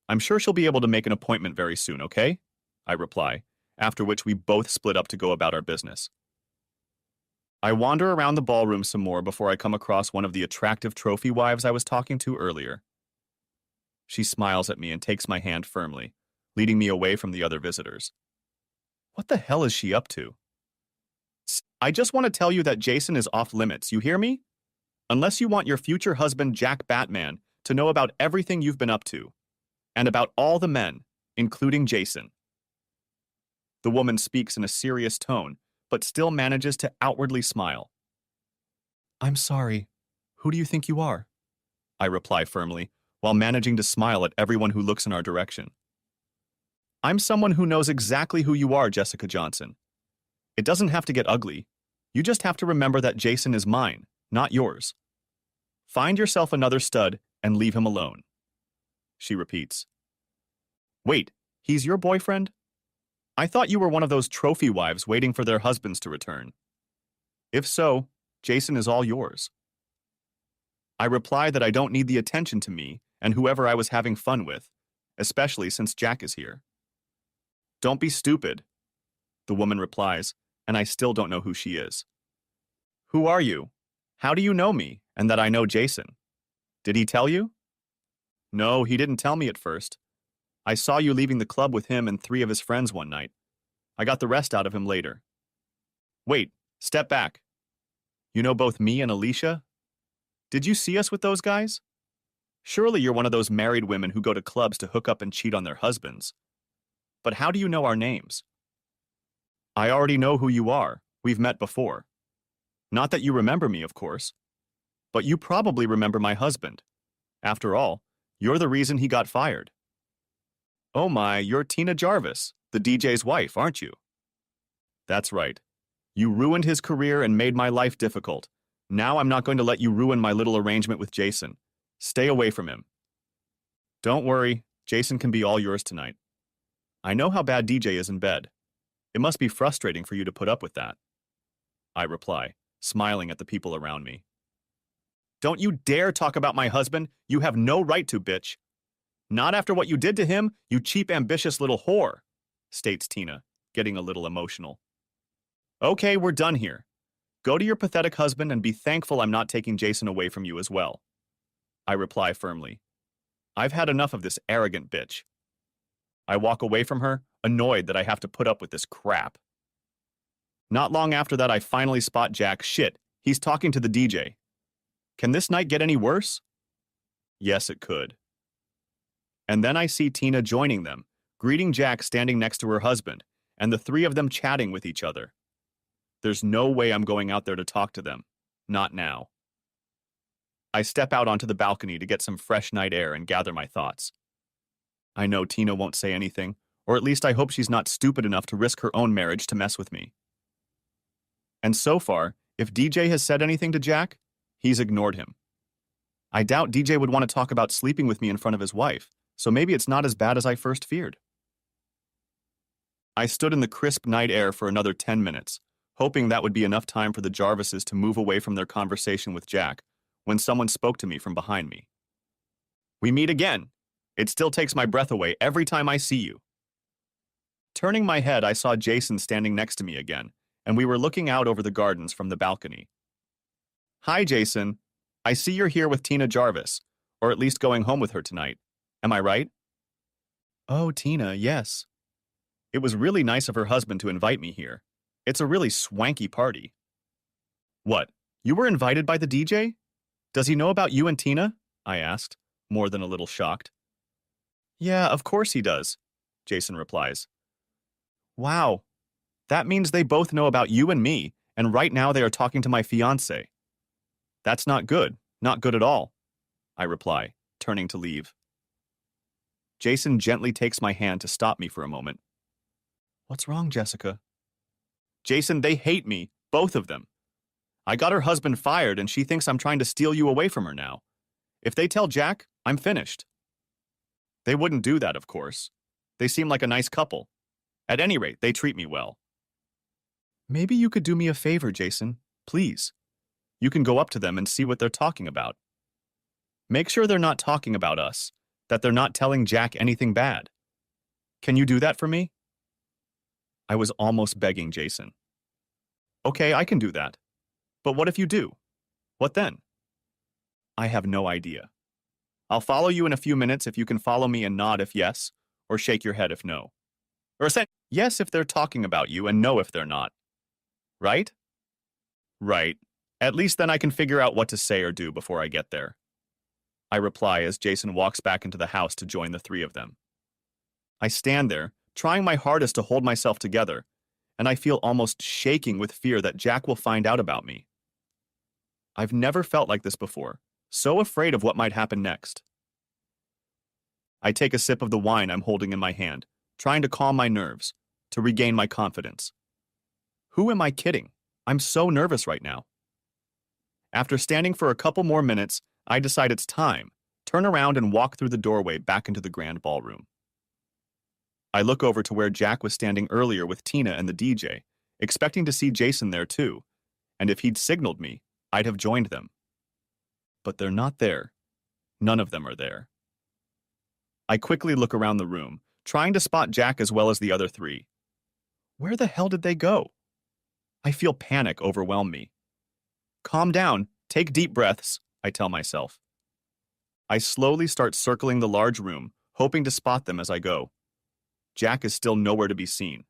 I'm sure she'll be able to make an appointment very soon, okay? I reply, after which we both split up to go about our business. I wander around the ballroom some more before I come across one of the attractive trophy wives I was talking to earlier. She smiles at me and takes my hand firmly, leading me away from the other visitors. What the hell is she up to? I just want to tell you that Jason is off limits, you hear me? Unless you want your future husband Jack Batman to know about everything you've been up to, and about all the men, including Jason. The woman speaks in a serious tone, but still manages to outwardly smile. I'm sorry. Who do you think you are? I reply firmly, while managing to smile at everyone who looks in our direction. I'm someone who knows exactly who you are, Jessica Johnson. It doesn't have to get ugly. You just have to remember that Jason is mine, not yours. Find yourself another stud and leave him alone. She repeats. Wait, he's your boyfriend? I thought you were one of those trophy wives waiting for their husbands to return. If so, Jason is all yours. I reply that I don't need the attention to me and whoever I was having fun with, especially since Jack is here. Don't be stupid, the woman replies, and I still don't know who she is. Who are you? How do you know me and that I know Jason? Did he tell you? No, he didn't tell me at first. I saw you leaving the club with him and 3 of his friends one night. I got the rest out of him later. Wait, step back. You know both me and Alicia? Did you see us with those guys? Surely you're one of those married women who go to clubs to hook up and cheat on their husbands. But how do you know our names? I already know who you are. We've met before. Not that you remember me, of course. But you probably remember my husband. After all, you're the reason he got fired. Oh my, you're Tina Jarvis, the DJ's wife, aren't you? That's right. You ruined his career and made my life difficult. Now I'm not going to let you ruin my little arrangement with Jason. Stay away from him. Don't worry, Jason can be all yours tonight. I know how bad DJ is in bed. It must be frustrating for you to put up with that. I reply, smiling at the people around me. Don't you dare talk about my husband. You have no right to, bitch. Not after what you did to him, you cheap, ambitious little whore, states Tina, getting a little emotional. Okay, we're done here. Go to your pathetic husband and be thankful I'm not taking Jason away from you as well. I reply firmly. I've had enough of this arrogant bitch. I walk away from her, annoyed that I have to put up with this crap. Not long after that, I finally spot Jack. Shit, he's talking to the DJ. Can this night get any worse? Yes, it could. And then I see Tina joining them, greeting Jack standing next to her husband, and the 3 of them chatting with each other. There's no way I'm going out there to talk to them. Not now. I step out onto the balcony to get some fresh night air and gather my thoughts. I know Tina won't say anything, or at least I hope she's not stupid enough to risk her own marriage to mess with me. And so far, if DJ has said anything to Jack, he's ignored him. I doubt DJ would want to talk about sleeping with me in front of his wife, so maybe it's not as bad as I first feared. I stood in the crisp night air for another 10 minutes, hoping that would be enough time for the Jarvises to move away from their conversation with Jack, when someone spoke to me from behind me. We meet again. It still takes my breath away every time I see you. Turning my head, I saw Jason standing next to me again, and we were looking out over the gardens from the balcony. Hi, Jason. I see you're here with Tina Jarvis, or at least going home with her tonight. Am I right? Oh, Tina, yes. It was really nice of her husband to invite me here. It's a really swanky party. What? You were invited by the DJ? Does he know about you and Tina? I asked, more than a little shocked. Yeah, of course he does, Jason replies. Wow, that means they both know about you and me, and right now they are talking to my fiancé. That's not good, not good at all, I reply, turning to leave. Jason gently takes my hand to stop me for a moment. What's wrong, Jessica? Jason, they hate me, both of them. I got her husband fired and she thinks I'm trying to steal you away from her now. If they tell Jack, I'm finished. They wouldn't do that, of course. They seem like a nice couple. At any rate, they treat me well. Maybe you could do me a favor, Jason. Please. You can go up to them and see what they're talking about. Make sure they're not talking about us, that they're not telling Jack anything bad. Can you do that for me? I was almost begging Jason. Okay, I can do that. But what if you do? What then? I have no idea. I'll follow you in a few minutes if you can follow me and nod if yes, or shake your head if no. Or say yes if they're talking about you and no if they're not. Right? Right. At least then I can figure out what to say or do before I get there. I reply as Jason walks back into the house to join the three of them. I stand there, trying my hardest to hold myself together, and I feel almost shaking with fear that Jack will find out about me. I've never felt like this before, so afraid of what might happen next. I take a sip of the wine I'm holding in my hand, trying to calm my nerves, to regain my confidence. Who am I kidding? I'm so nervous right now. After standing for a couple more minutes, I decide it's time, turn around and walk through the doorway back into the grand ballroom. I look over to where Jack was standing earlier with Tina and the DJ, expecting to see Jason there too, and if he'd signaled me, I'd have joined them. But they're not there. None of them are there. I quickly look around the room, trying to spot Jack as well as the other three. Where the hell did they go? I feel panic overwhelm me. Calm down, take deep breaths, I tell myself. I slowly start circling the large room, hoping to spot them as I go. Jack is still nowhere to be seen.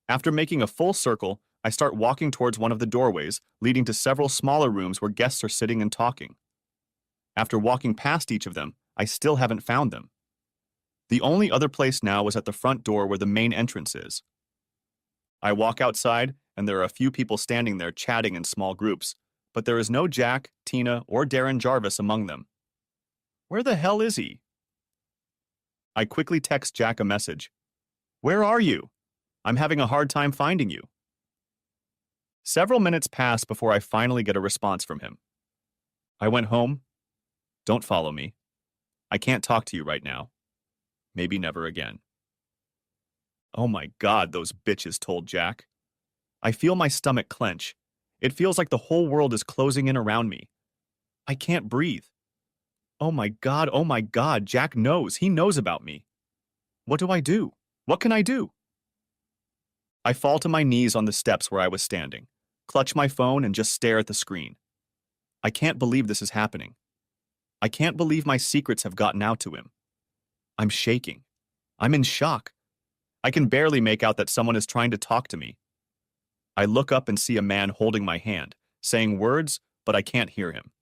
After making a full circle, I start walking towards one of the doorways, leading to several smaller rooms where guests are sitting and talking. After walking past each of them, I still haven't found them. The only other place now was at the front door where the main entrance is. I walk outside, and there are a few people standing there chatting in small groups, but there is no Jack, Tina, or Darren Jarvis among them. Where the hell is he? I quickly text Jack a message. Where are you? I'm having a hard time finding you. Several minutes pass before I finally get a response from him. I went home. Don't follow me. I can't talk to you right now. Maybe never again. Oh my God, those bitches told Jack. I feel my stomach clench. It feels like the whole world is closing in around me. I can't breathe. Oh my God, Jack knows. He knows about me. What do I do? What can I do? I fall to my knees on the steps where I was standing, clutch my phone and just stare at the screen. I can't believe this is happening. I can't believe my secrets have gotten out to him. I'm shaking. I'm in shock. I can barely make out that someone is trying to talk to me. I look up and see a man holding my hand, saying words, but I can't hear him.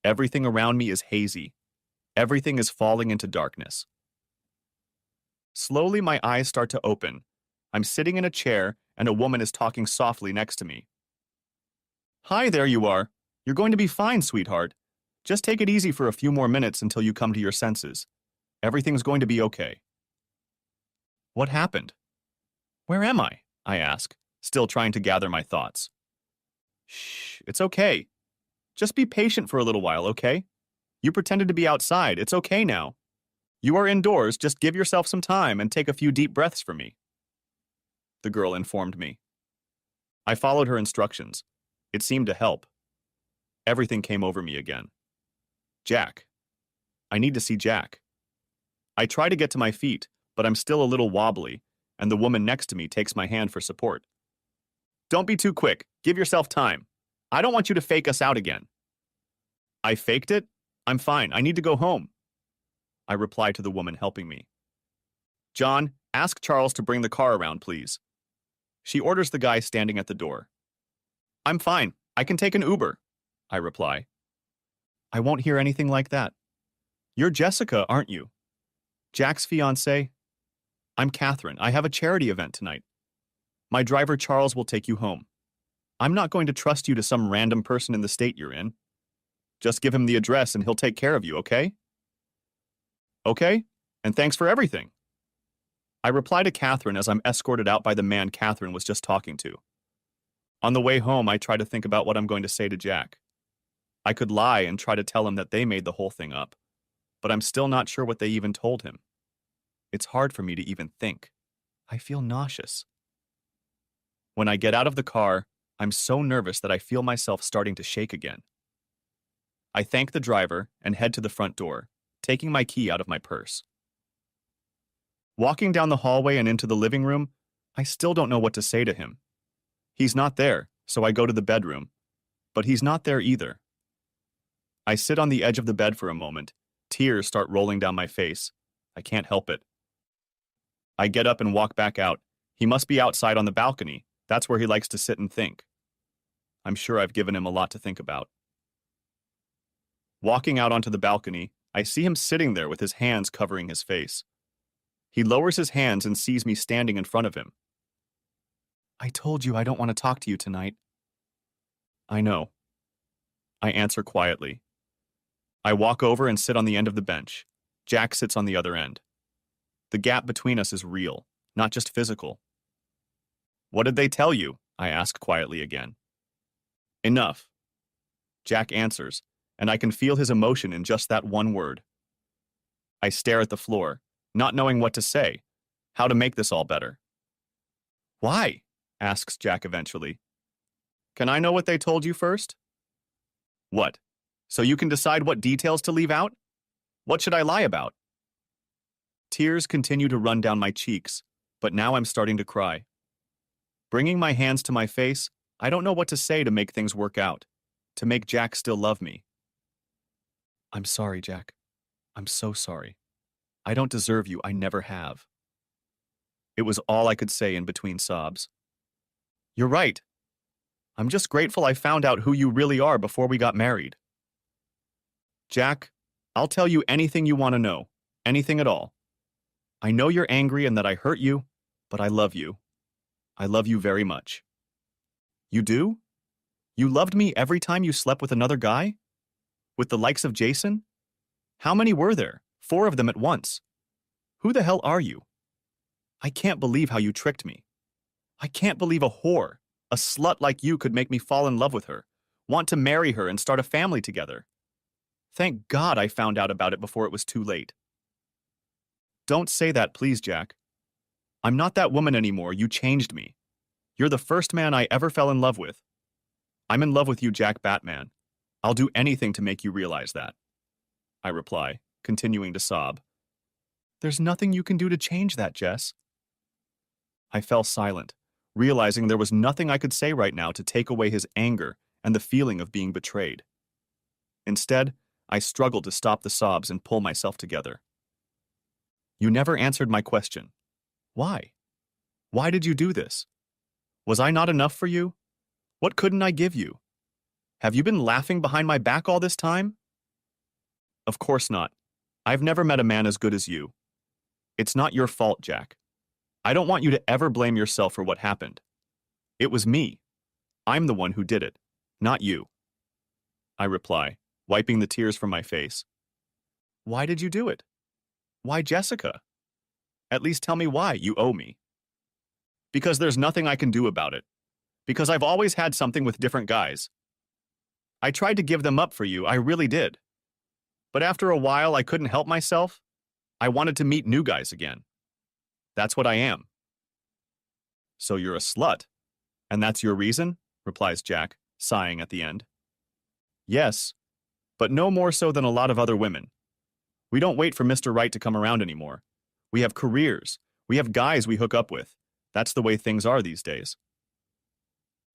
Everything around me is hazy. Everything is falling into darkness. Slowly, my eyes start to open. I'm sitting in a chair, and a woman is talking softly next to me. Hi, there you are. You're going to be fine, sweetheart. Just take it easy for a few more minutes until you come to your senses. Everything's going to be okay. What happened? Where am I? I ask, still trying to gather my thoughts. Shh, it's okay. Just be patient for a little while, okay? You pretended to be outside. It's okay now. You are indoors. Just give yourself some time and take a few deep breaths for me. The girl informed me. I followed her instructions. It seemed to help. Everything came over me again. Jack. I need to see Jack. I try to get to my feet, but I'm still a little wobbly, and the woman next to me takes my hand for support. Don't be too quick. Give yourself time. I don't want you to fake us out again. I faked it? I'm fine. I need to go home. I reply to the woman helping me. John, ask Charles to bring the car around, please. She orders the guy standing at the door. I'm fine. I can take an Uber, I reply. I won't hear anything like that. You're Jessica, aren't you? Jack's fiancée? I'm Catherine. I have a charity event tonight. My driver Charles will take you home. I'm not going to trust you to some random person in the state you're in. Just give him the address and he'll take care of you, okay? Okay, and thanks for everything. I reply to Catherine as I'm escorted out by the man Catherine was just talking to. On the way home, I try to think about what I'm going to say to Jack. I could lie and try to tell him that they made the whole thing up, but I'm still not sure what they even told him. It's hard for me to even think. I feel nauseous. When I get out of the car, I'm so nervous that I feel myself starting to shake again. I thank the driver and head to the front door, taking my key out of my purse. Walking down the hallway and into the living room, I still don't know what to say to him. He's not there, so I go to the bedroom, but he's not there either. I sit on the edge of the bed for a moment. Tears start rolling down my face. I can't help it. I get up and walk back out. He must be outside on the balcony. That's where he likes to sit and think. I'm sure I've given him a lot to think about. Walking out onto the balcony, I see him sitting there with his hands covering his face. He lowers his hands and sees me standing in front of him. I told you I don't want to talk to you tonight. I know. I answer quietly. I walk over and sit on the end of the bench. Jack sits on the other end. The gap between us is real, not just physical. What did they tell you? I ask quietly again. Enough. Jack answers, and I can feel his emotion in just that one word. I stare at the floor, not knowing what to say, how to make this all better. Why? Asks Jack eventually. Can I know what they told you first? What? So you can decide what details to leave out? What should I lie about? Tears continue to run down my cheeks, but now I'm starting to cry. Bringing my hands to my face, I don't know what to say to make things work out, to make Jack still love me. I'm sorry, Jack. I'm so sorry. I don't deserve you. I never have. It was all I could say in between sobs. You're right. I'm just grateful I found out who you really are before we got married. Jack, I'll tell you anything you want to know, anything at all. I know you're angry and that I hurt you, but I love you. I love you very much. You do? You loved me every time you slept with another guy? With the likes of Jason? How many were there? 4 of them at once. Who the hell are you? I can't believe how you tricked me. I can't believe a whore, a slut like you could make me fall in love with her, want to marry her and start a family together. Thank God I found out about it before it was too late. Don't say that, please, Jack. I'm not that woman anymore. You changed me. You're the first man I ever fell in love with. I'm in love with you, Jack Batman. I'll do anything to make you realize that. I reply, continuing to sob. There's nothing you can do to change that, Jess. I fell silent, realizing there was nothing I could say right now to take away his anger and the feeling of being betrayed. Instead, I struggled to stop the sobs and pull myself together. You never answered my question. Why? Why did you do this? Was I not enough for you? What couldn't I give you? Have you been laughing behind my back all this time? Of course not. I've never met a man as good as you. It's not your fault, Jack. I don't want you to ever blame yourself for what happened. It was me. I'm the one who did it, not you. I reply, wiping the tears from my face. Why did you do it? Why Jessica? At least tell me why. You owe me. Because there's nothing I can do about it. Because I've always had something with different guys. I tried to give them up for you, I really did. But after a while, I couldn't help myself. I wanted to meet new guys again. That's what I am. So you're a slut, and that's your reason? Replies Jack, sighing at the end. Yes, but no more so than a lot of other women. We don't wait for Mr. Right to come around anymore. We have careers. We have guys we hook up with. That's the way things are these days.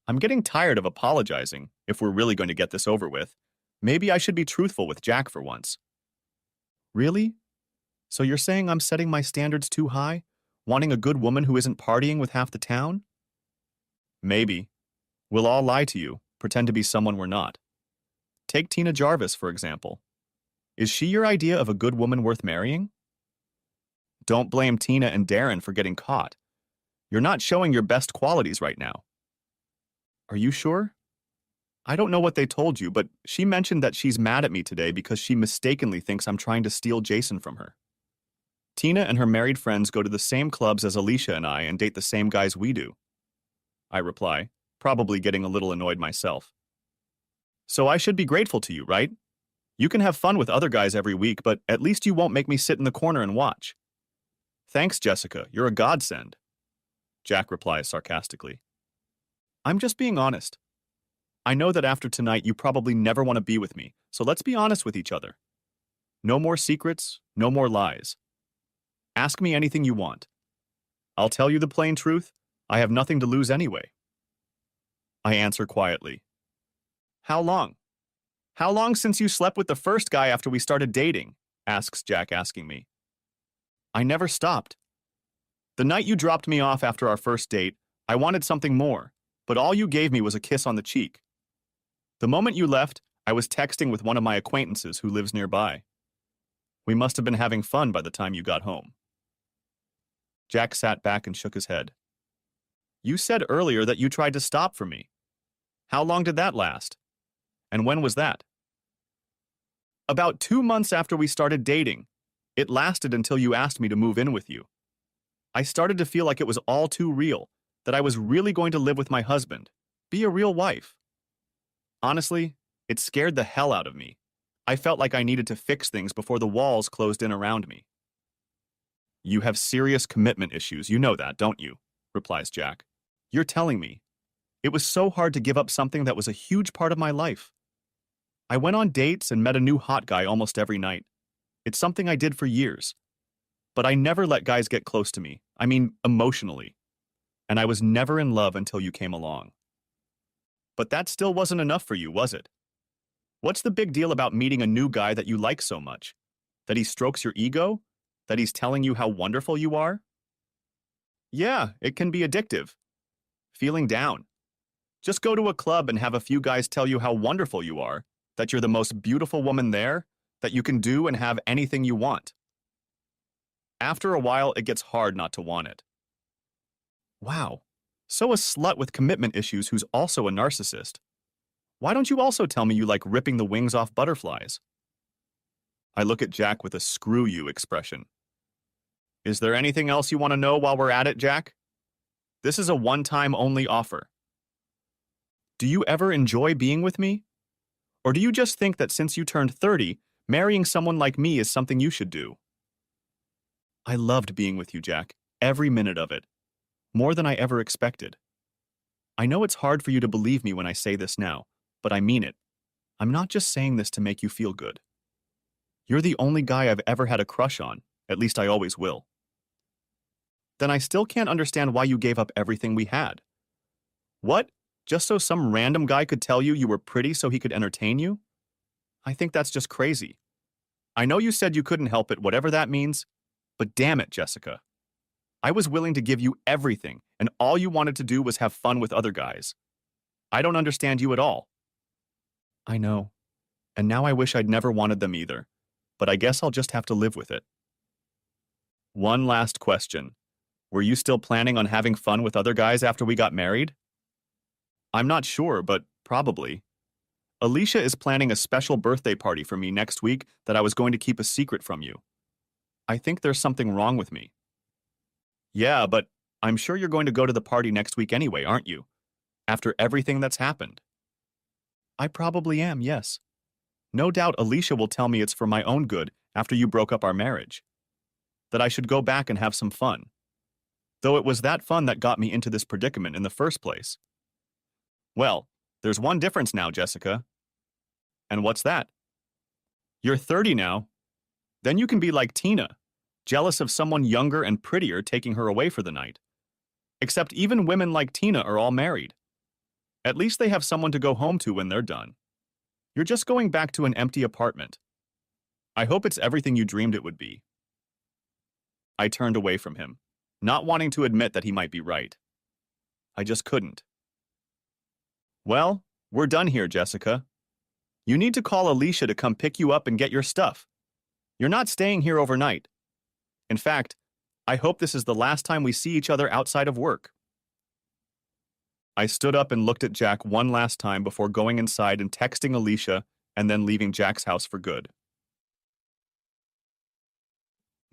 I'm getting tired of apologizing. If we're really going to get this over with, maybe I should be truthful with Jack for once. Really? So you're saying I'm setting my standards too high? Wanting a good woman who isn't partying with half the town? Maybe. We'll all lie to you, pretend to be someone we're not. Take Tina Jarvis, for example. Is she your idea of a good woman worth marrying? Don't blame Tina and Darren for getting caught. You're not showing your best qualities right now. Are you sure? I don't know what they told you, but she mentioned that she's mad at me today because she mistakenly thinks I'm trying to steal Jason from her. Tina and her married friends go to the same clubs as Alicia and I and date the same guys we do. I reply, probably getting a little annoyed myself. So I should be grateful to you, right? You can have fun with other guys every week, but at least you won't make me sit in the corner and watch. Thanks, Jessica. You're a godsend. Jack replies sarcastically. I'm just being honest. I know that after tonight you probably never want to be with me, so let's be honest with each other. No more secrets, no more lies. Ask me anything you want. I'll tell you the plain truth. I have nothing to lose anyway. I answer quietly. How long? How long since you slept with the first guy after we started dating? Asks Jack, asking me. I never stopped. The night you dropped me off after our first date, I wanted something more, but all you gave me was a kiss on the cheek. The moment you left, I was texting with one of my acquaintances who lives nearby. We must have been having fun by the time you got home. Jack sat back and shook his head. You said earlier that you tried to stop for me. How long did that last? And when was that? About 2 months after we started dating. It lasted until you asked me to move in with you. I started to feel like it was all too real, that I was really going to live with my husband, be a real wife. Honestly, it scared the hell out of me. I felt like I needed to fix things before the walls closed in around me. You have serious commitment issues, you know that, don't you? Replies Jack. You're telling me. It was so hard to give up something that was a huge part of my life. I went on dates and met a new hot guy almost every night. It's something I did for years. But I never let guys get close to me, I mean emotionally. And I was never in love until you came along. But that still wasn't enough for you, was it? What's the big deal about meeting a new guy that you like so much? That he strokes your ego? That he's telling you how wonderful you are? Yeah, it can be addictive. Feeling down. Just go to a club and have a few guys tell you how wonderful you are, that you're the most beautiful woman there, that you can do and have anything you want. After a while, it gets hard not to want it. Wow, so a slut with commitment issues who's also a narcissist. Why don't you also tell me you like ripping the wings off butterflies? I look at Jack with a screw you expression. Is there anything else you want to know while we're at it, Jack? This is a one-time only offer. Do you ever enjoy being with me? Or do you just think that since you turned 30, marrying someone like me is something you should do? I loved being with you, Jack, every minute of it. More than I ever expected. I know it's hard for you to believe me when I say this now, but I mean it. I'm not just saying this to make you feel good. You're the only guy I've ever had a crush on, at least I always will. Then I still can't understand why you gave up everything we had. What? Just so some random guy could tell you you were pretty so he could entertain you? I think that's just crazy. I know you said you couldn't help it, whatever that means, but damn it, Jessica. I was willing to give you everything, and all you wanted to do was have fun with other guys. I don't understand you at all. I know, and now I wish I'd never wanted them either, but I guess I'll just have to live with it. One last question. Were you still planning on having fun with other guys after we got married? I'm not sure, but probably. Alicia is planning a special birthday party for me next week that I was going to keep a secret from you. I think there's something wrong with me. Yeah, but I'm sure you're going to go to the party next week anyway, aren't you? After everything that's happened. I probably am, yes. No doubt Alicia will tell me it's for my own good after you broke up our marriage. That I should go back and have some fun. Though it was that fun that got me into this predicament in the first place. Well, there's one difference now, Jessica. And what's that? You're 30 now. Then you can be like Tina, jealous of someone younger and prettier taking her away for the night. Except even women like Tina are all married. At least they have someone to go home to when they're done. You're just going back to an empty apartment. I hope it's everything you dreamed it would be. I turned away from him, not wanting to admit that he might be right. I just couldn't. Well, we're done here, Jessica. You need to call Alicia to come pick you up and get your stuff. You're not staying here overnight. In fact, I hope this is the last time we see each other outside of work. I stood up and looked at Jack one last time before going inside and texting Alicia and then leaving Jack's house for good.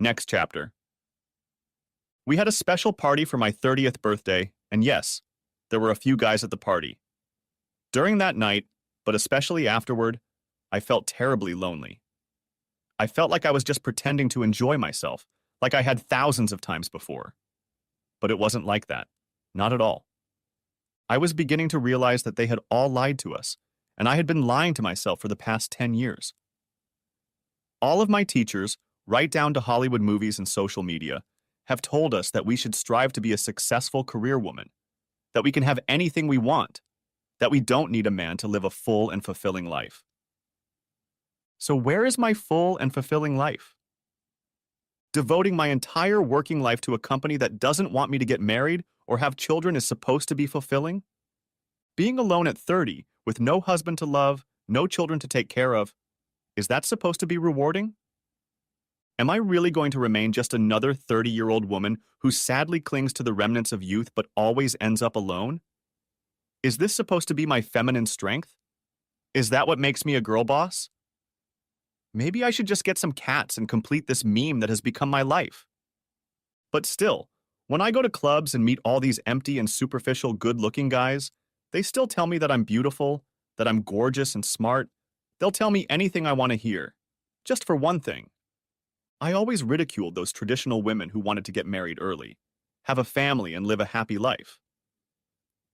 Next chapter. We had a special party for my 30th birthday, and yes, there were a few guys at the party. During that night, but especially afterward, I felt terribly lonely. I felt like I was just pretending to enjoy myself, like I had thousands of times before. But it wasn't like that. Not at all. I was beginning to realize that they had all lied to us, and I had been lying to myself for the past 10 years. All of my teachers, right down to Hollywood movies and social media, have told us that we should strive to be a successful career woman, that we can have anything we want, that we don't need a man to live a full and fulfilling life. So where is my full and fulfilling life? Devoting my entire working life to a company that doesn't want me to get married or have children is supposed to be fulfilling? Being alone at 30, with no husband to love, no children to take care of, is that supposed to be rewarding? Am I really going to remain just another 30-year-old woman who sadly clings to the remnants of youth but always ends up alone? Is this supposed to be my feminine strength? Is that what makes me a girl boss? Maybe I should just get some cats and complete this meme that has become my life. But still, when I go to clubs and meet all these empty and superficial good-looking guys, they still tell me that I'm beautiful, that I'm gorgeous and smart. They'll tell me anything I want to hear. Just for one thing. I always ridiculed those traditional women who wanted to get married early, have a family and live a happy life.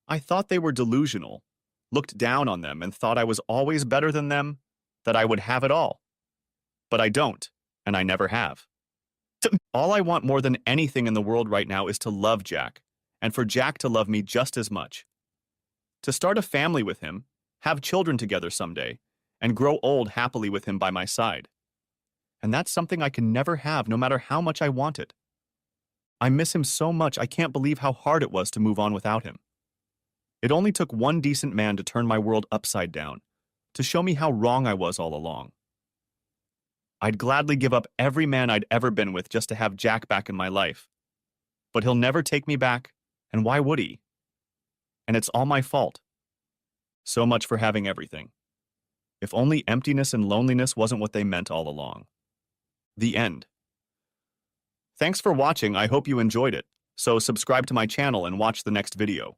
I thought they were delusional, looked down on them and thought I was always better than them, that I would have it all. But I don't, and I never have. All I want more than anything in the world right now is to love Jack, and for Jack to love me just as much. To start a family with him, have children together someday, and grow old happily with him by my side. And that's something I can never have no matter how much I want it. I miss him so much I can't believe how hard it was to move on without him. It only took one decent man to turn my world upside down, to show me how wrong I was all along. I'd gladly give up every man I'd ever been with just to have Jack back in my life. But he'll never take me back, and why would he? And it's all my fault. So much for having everything. If only emptiness and loneliness wasn't what they meant all along. The end. Thanks for watching. I hope you enjoyed it. So subscribe to my channel and watch the next video.